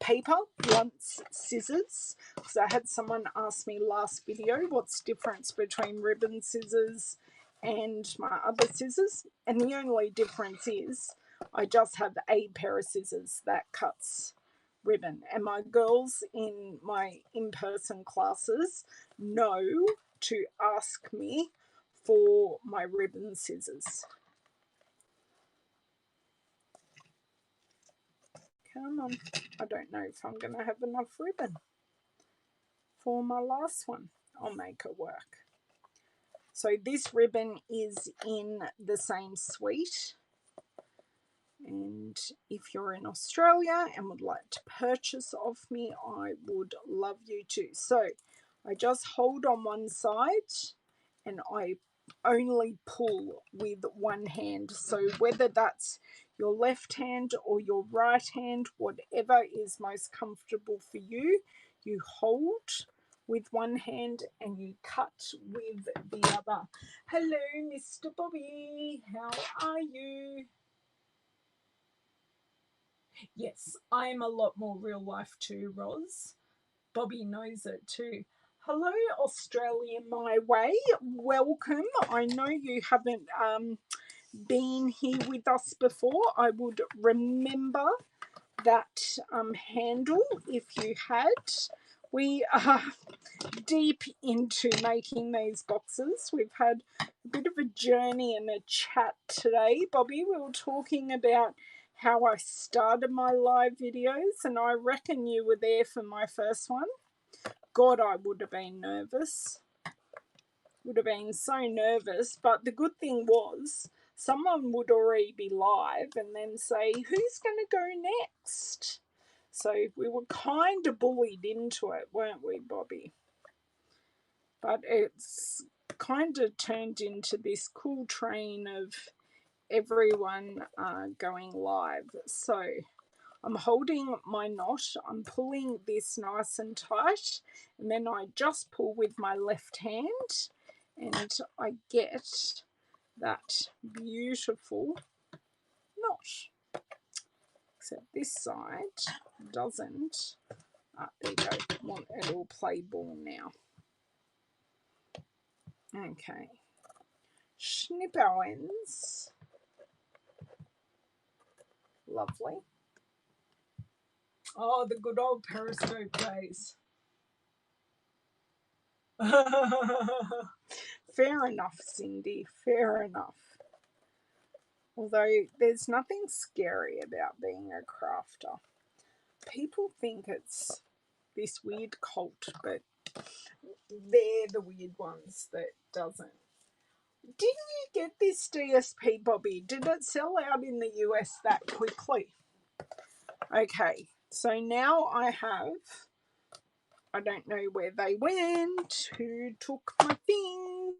Paper wants scissors, because I had someone ask me last video what's the difference between ribbon scissors and my other scissors, and the only difference is I just have a pair of scissors that cuts ribbon, and my girls in my in-person classes know to ask me for my ribbon scissors. Come on, I don't know if I'm going to have enough ribbon for my last one. I'll make it work. So this ribbon is in the same suite, and if you're in Australia and would like to purchase off me, I would love you to. So I just hold on one side and I only pull with one hand. So whether that's your left hand or your right hand, whatever is most comfortable for you, you hold with one hand and you cut with the other. Hello, Mr. Bobby. How are you? Yes, I'm a lot more real life too, Roz. Bobby knows it too. Hello, Australia my way. Welcome. I know you haven't been here with us before. I would remember that handle if you had. We are deep into making these boxes. We've had a bit of a journey and a chat today. Bobby, we were talking about how I started my live videos, and I reckon you were there for my first one. God, I would have been nervous. Would have been so nervous, but the good thing was someone would already be live and then say, who's going to go next? So we were kind of bullied into it, weren't we, Bobby? But it's kind of turned into this cool train of everyone going live. So I'm holding my knot, I'm pulling this nice and tight, and then I just pull with my left hand and I get that beautiful knot. Except this side doesn't. There you go. Want a little play ball now. Okay. Snip our ends. Lovely. Oh, the good old periscope days. Fair enough, Cindy. Fair enough. Although there's nothing scary about being a crafter. People think it's this weird cult, but they're the weird ones that doesn't. Didn't you get this DSP, Bobby? Did it sell out in the US that quickly? Okay, so now I don't know where they went, who took my thing.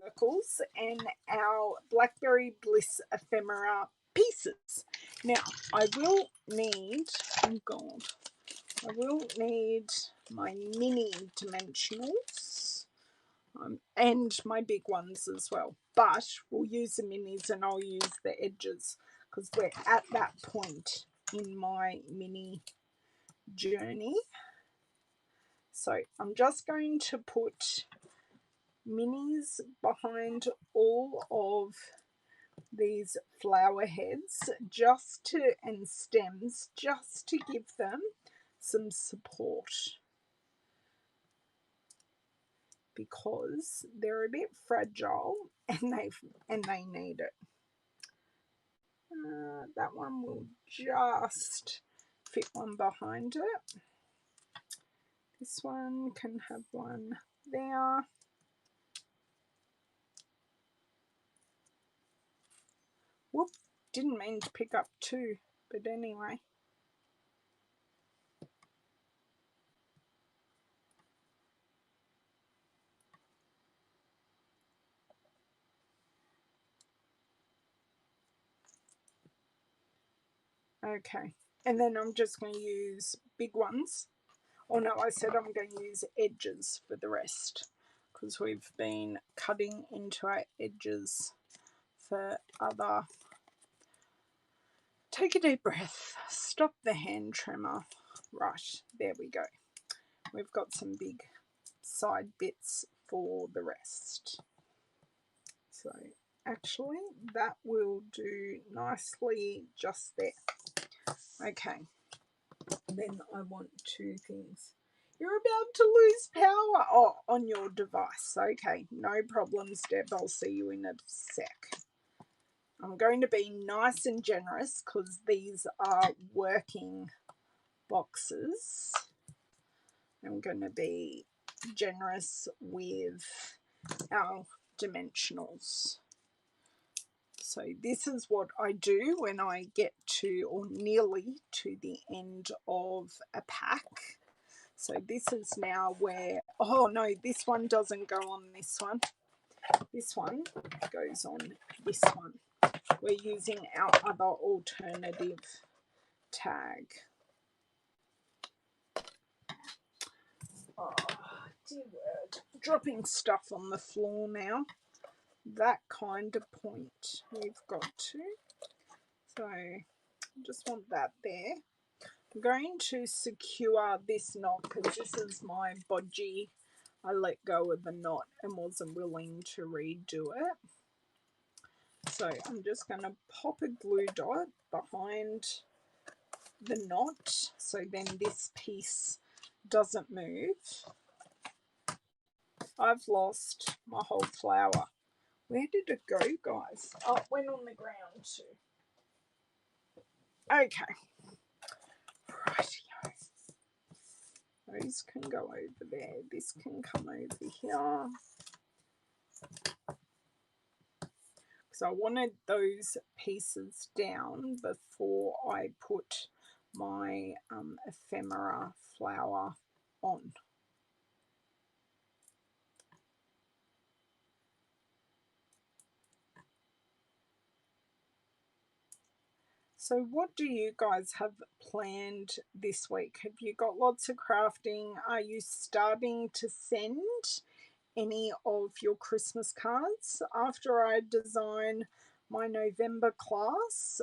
Circles and our Blackberry Bliss Ephemera pieces. Now, I will need, oh God, I will need my mini dimensionals and my big ones as well. But we'll use the minis and I'll use the edges because we're at that point in my mini journey. So I'm just going to put minis behind all of these flower heads and stems just to give them some support because they're a bit fragile and they need it. That one will just fit one behind it. This one can have one there. Whoop, didn't mean to pick up two, but anyway. Okay, and then I'm just going to use big ones. Oh no, I said I'm going to use edges for the rest because we've been cutting into our edges for other. Take a deep breath, stop the hand tremor. Right, there we go. We've got some big side bits for the rest. So actually that will do nicely just there. Okay, then I want two things. You're about to lose power on your device. Okay, no problems, Deb. I'll see you in a sec. I'm going to be nice and generous because these are working boxes. I'm going to be generous with our dimensionals. So this is what I do when I get to or nearly to the end of a pack. So this is now where, oh no, this one doesn't go on this one. This one goes on this one. We're using our other alternative tag. Oh, dear word. Dropping stuff on the floor now. That kind of point we've got to. So just want that there. I'm going to secure this knot because this is my bodgy. I let go of the knot and wasn't willing to redo it. So I'm just going to pop a glue dot behind the knot so then this piece doesn't move. I've lost my whole flower. Where did it go, guys? Oh, it went on the ground too. Okay. Rightio. Those can go over there. This can come over here. Because I wanted those pieces down before I put my ephemera flower on. So what do you guys have planned this week? Have you got lots of crafting? Are you starting to send any of your Christmas cards? After I design my November class,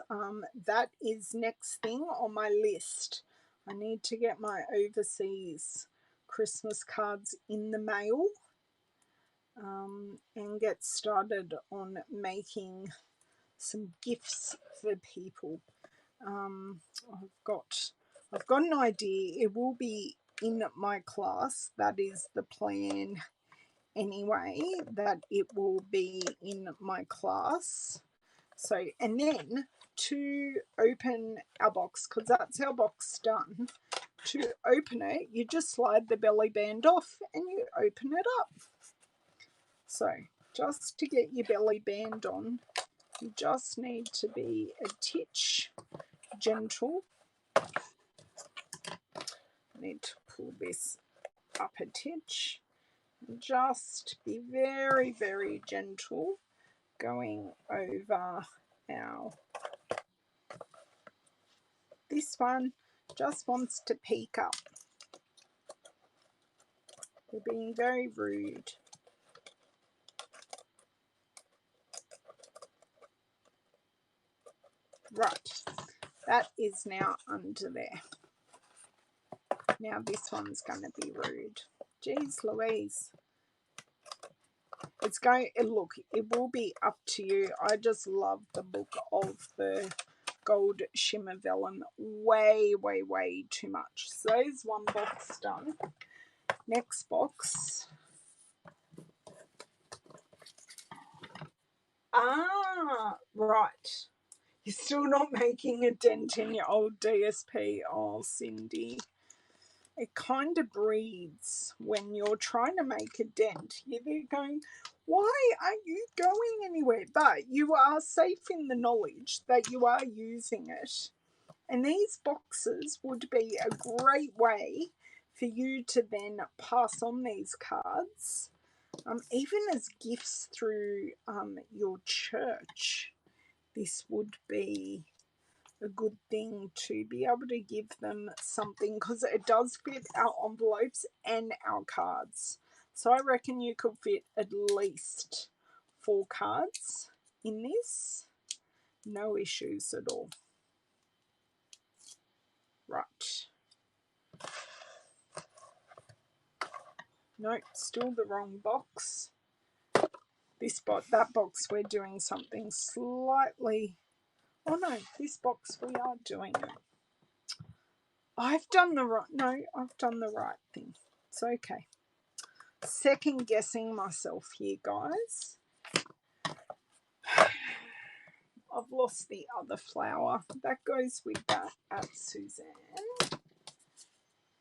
that is next thing on my list. I need to get my overseas Christmas cards in the mail, and get started on making some gifts for people. I've got an idea. It will be in my class. That is the plan anyway, that it will be in my class. So, and then to open our box, because that's our box done, to open it, you just slide the belly band off and you open it up. So, just to get your belly band on, you just need to be a titch gentle. I need to pull this up a titch. Just be very, very gentle going over our... This one just wants to peek up. They're being very rude. Right, that is now under there. Now this one's going to be rude. Jeez Louise. It's going, look, it will be up to you. I just love the look of the gold shimmer vellum way, way, way too much. So there's one box done. Next box. Ah, right. You're still not making a dent in your old DSP. Oh, Cindy. It kind of breathes when you're trying to make a dent. You're there going, why aren't you going anywhere? But you are safe in the knowledge that you are using it. And these boxes would be a great way for you to then pass on these cards, even as gifts through your church. This would be a good thing to be able to give them something, because it does fit our envelopes and our cards. So I reckon you could fit at least 4 cards in this. No issues at all. Right. Nope, still the wrong box. That box we're doing something slightly... Oh no, this box we are doing it. I've done the right thing. It's okay. Second guessing myself here, guys. I've lost the other flower. That goes with that at Suzanne.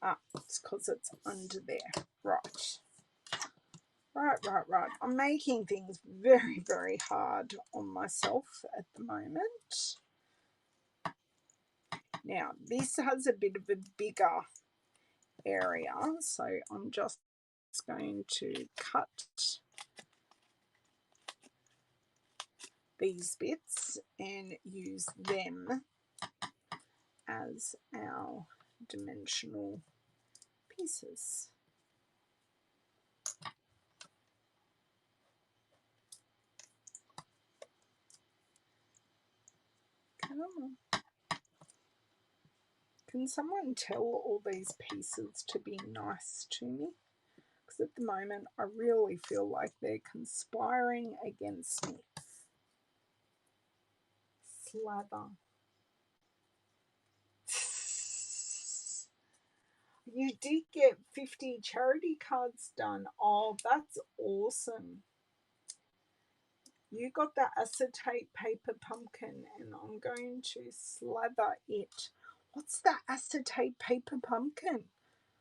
Ah, it's because it's under there. Right. Right. I'm making things very, very hard on myself at the moment. Now, this has a bit of a bigger area, so I'm just going to cut these bits and use them as our dimensional pieces. Come on. Can someone tell all these pieces to be nice to me? Because at the moment I really feel like they're conspiring against me. Slather. You did get 50 charity cards done. Oh, that's awesome. You got the acetate paper pumpkin, and I'm going to slather it. What's the acetate paper pumpkin?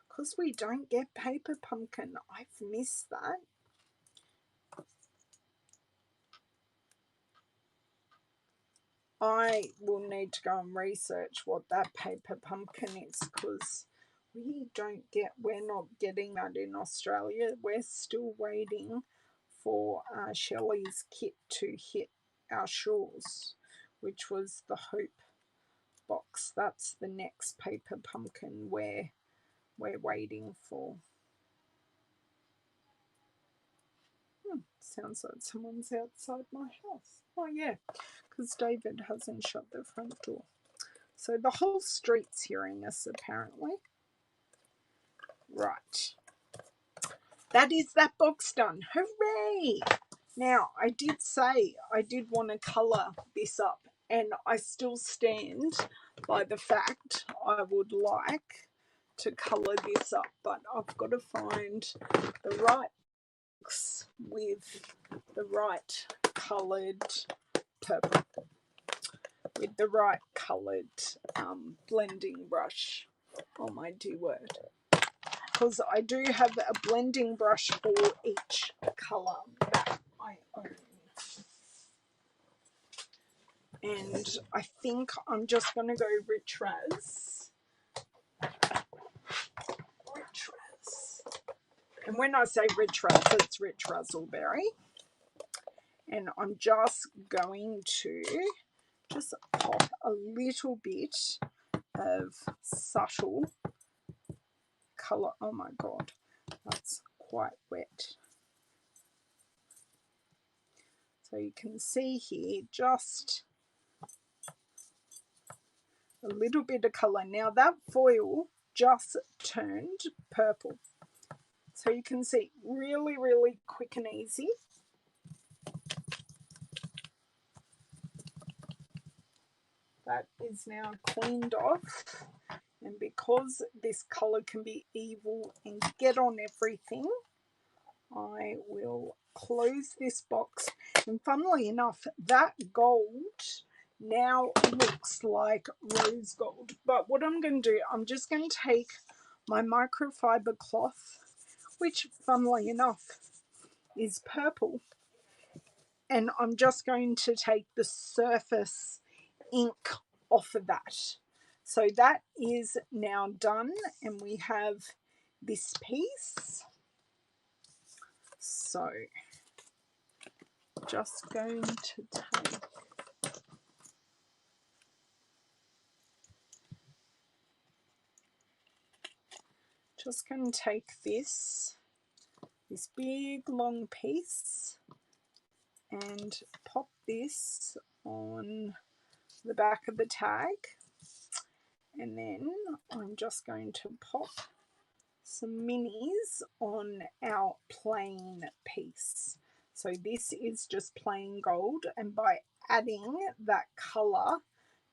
Because we don't get paper pumpkin. I've missed that. I will need to go and research what that paper pumpkin is, because we're not getting that in Australia. We're still waiting for Shelley's kit to hit our shores, which was the hope box. That's the next paper pumpkin we're waiting for. Sounds like someone's outside my house. Oh yeah, because David hasn't shut the front door. So the whole street's hearing us apparently. Right. That is that box done. Hooray! Now, I did say I did want to colour this up, and I still stand by the fact I would like to colour this up, but I've got to find the right box with the right coloured purple, with the right coloured blending brush. Oh my dear word. Because I do have a blending brush for each colour that I own. And I think I'm just going to go Rich Raz. Rich Raz. And when I say Rich Raz, it's Rich Razzleberry. And I'm just going to just pop a little bit of subtle colour. Oh my God, that's quite wet. So you can see here just a little bit of colour. Now that foil just turned purple. So you can see really, really quick and easy. That is now cleaned off. And because this colour can be evil and get on everything, I will close this box. And funnily enough, that gold now looks like rose gold. But what I'm going to do, I'm just going to take my microfiber cloth, which funnily enough is purple, and I'm just going to take the surface ink off of that. So that is now done, and we have this piece. So just going to take this big long piece and pop this on the back of the tag, and then I'm just going to pop some minis on our plain piece. So this is just plain gold, and by adding that colour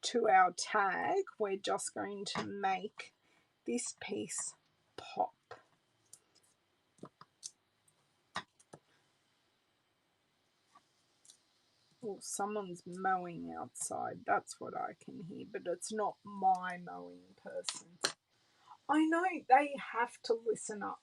to our tag, we're just going to make this piece pop. Oh, someone's mowing outside. That's what I can hear, but it's not my mowing person. I know, they have to listen up.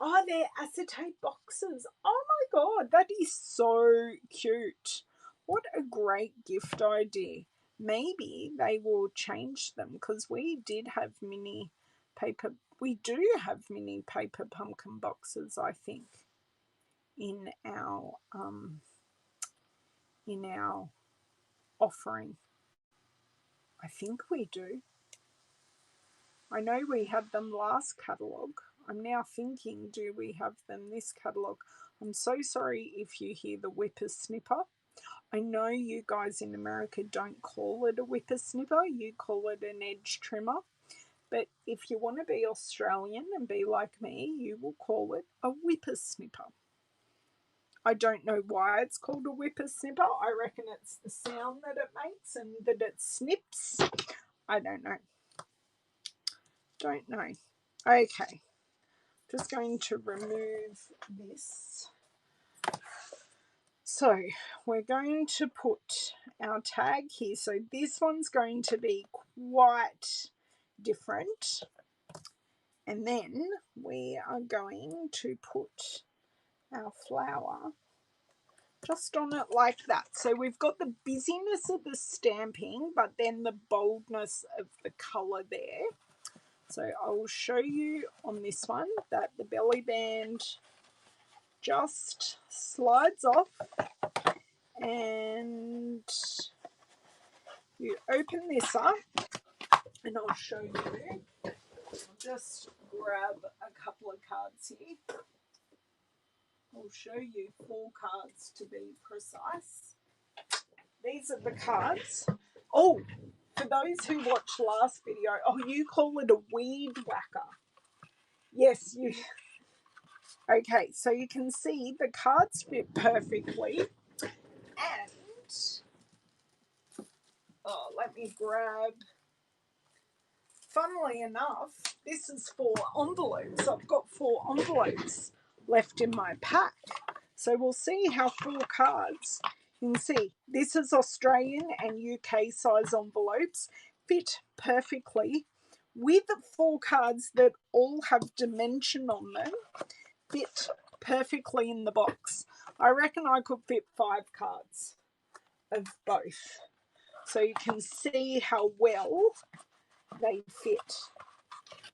Oh, they're acetate boxes. Oh my God, that is so cute. What a great gift idea. Maybe they will change them, because we do have mini paper pumpkin boxes, I think, in our offering. I think we do. I know we had them last catalogue. I'm now thinking, do we have them this catalogue? I'm so sorry if you hear the whippersnipper. I know you guys in America don't call it a whippersnipper, you call it an edge trimmer. But if you want to be Australian and be like me, you will call it a whippersnipper. I don't know why it's called a whippersnipper. I reckon it's the sound that it makes and that it snips. I don't know. Don't know. Okay. Just going to remove this. So we're going to put our tag here. So this one's going to be quite different. And then we are going to put our flower just on it like that. So we've got the busyness of the stamping, but then the boldness of the colour there. So I will show you on this one that the belly band just slides off, and You open this up and I'll show you. I'll just grab a couple of cards here. I'll show you 4 cards to be precise. These are the cards. Oh, for those who watched last video, oh, you call it a weed whacker. Yes, you. Okay, so you can see the cards fit perfectly. And, oh, let me grab. Funnily enough, this is 4 envelopes. I've got 4 envelopes left in my pack. So we'll see how 4 cards, you can see this is Australian and UK size envelopes, fit perfectly with 4 cards that all have dimension on them, fit perfectly in the box. I reckon I could fit 5 cards of both. So you can see how well they fit.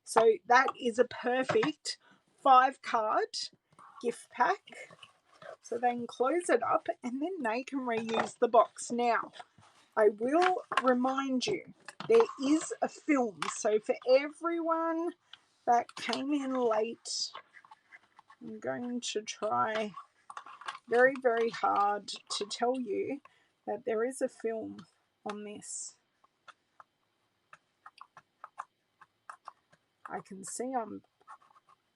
So that is a perfect 5-card gift pack. So they can close it up and then they can reuse the box. Now, I will remind you, there is a film. So for everyone that came in late, I'm going to try very, very hard to tell you that there is a film on this. I can see I'm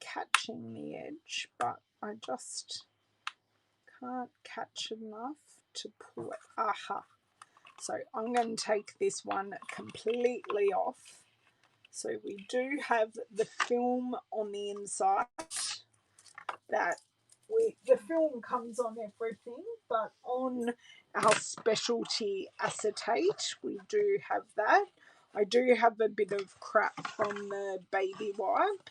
catching the edge, but I just can't catch enough to pull it. Aha. So I'm going to take this one completely off. So we do have the film on the inside. The film comes on everything, but on our specialty acetate, we do have that. I do have a bit of crap from the baby wipe.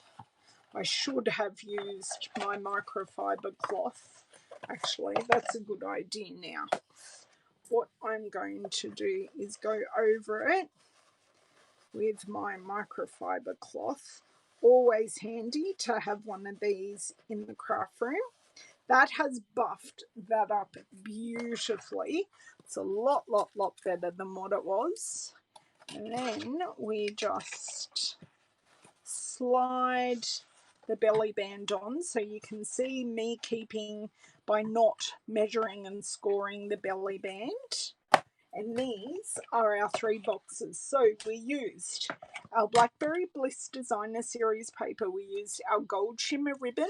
I should have used my microfiber cloth. Actually, that's a good idea now. What I'm going to do is go over it with my microfiber cloth. Always handy to have one of these in the craft room. That has buffed that up beautifully. It's a lot better than what it was. And then we just slide the belly band on, so you can see me keeping by not measuring and scoring the belly band. And these are our 3 boxes. So we used our Blackberry Bliss Designer Series paper. We used our gold shimmer ribbon.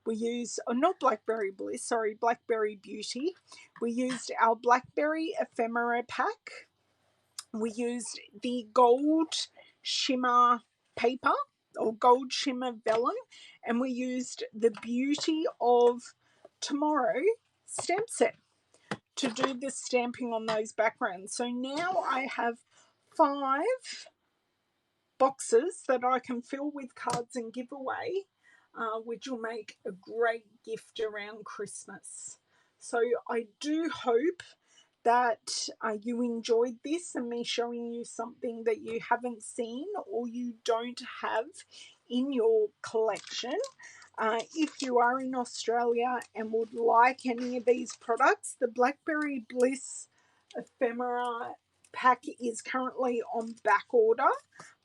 We used, not Blackberry Bliss, sorry, Blackberry Beauty. We used our Blackberry Ephemera pack. We used the gold shimmer paper or gold shimmer vellum, and we used the Beauty of Tomorrow stamp set to do the stamping on those backgrounds. So now I have 5 boxes that I can fill with cards and give away, which will make a great gift around Christmas. So I do hope that you enjoyed this and me showing you something that you haven't seen or you don't have in your collection. If you are in Australia and would like any of these products, the Blackberry Bliss Ephemera pack is currently on back order,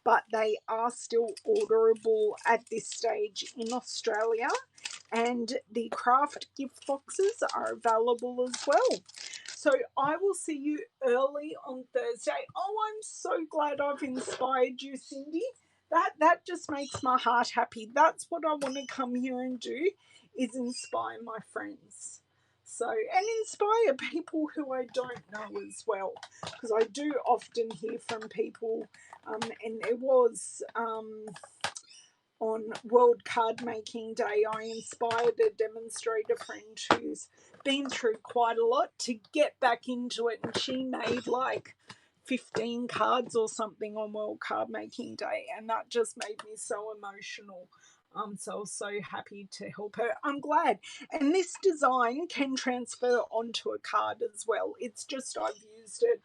but they are still orderable at this stage in Australia. And the Kraft gift boxes are available as well. So I will see you early on Thursday. Oh, I'm so glad I've inspired you, Cindy. That just makes my heart happy. That's what I want to come here and do, is inspire my friends. So, and inspire people who I don't know as well, because I do often hear from people, and it was on World Card Making Day, I inspired a demonstrator friend who's been through quite a lot to get back into it, and she made like 15 cards or something on World Card Making Day, and that just made me so emotional. So I was so happy to help her. I'm glad. And this design can transfer onto a card as well. It's just I've used it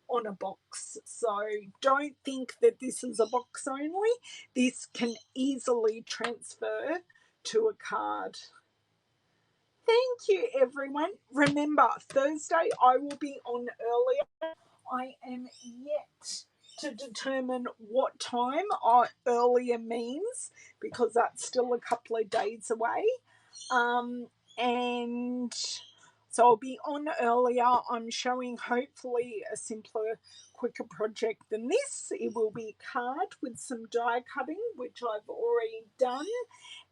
on a box. So don't think that this is a box only. This can easily transfer to a card. Thank you, everyone. Remember, Thursday I will be on earlier. I am yet to determine what time earlier means, because that's still a couple of days away. And so I'll be on earlier. I'm showing hopefully a simpler, quicker project than this. It will be a card with some die cutting, which I've already done.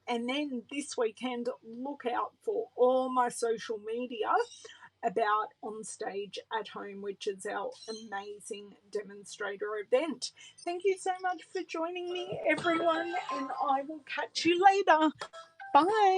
And then this weekend, look out for all my social media about On Stage at Home, which is our amazing demonstrator event. Thank you so much for joining me, everyone, and I will catch you later. Bye.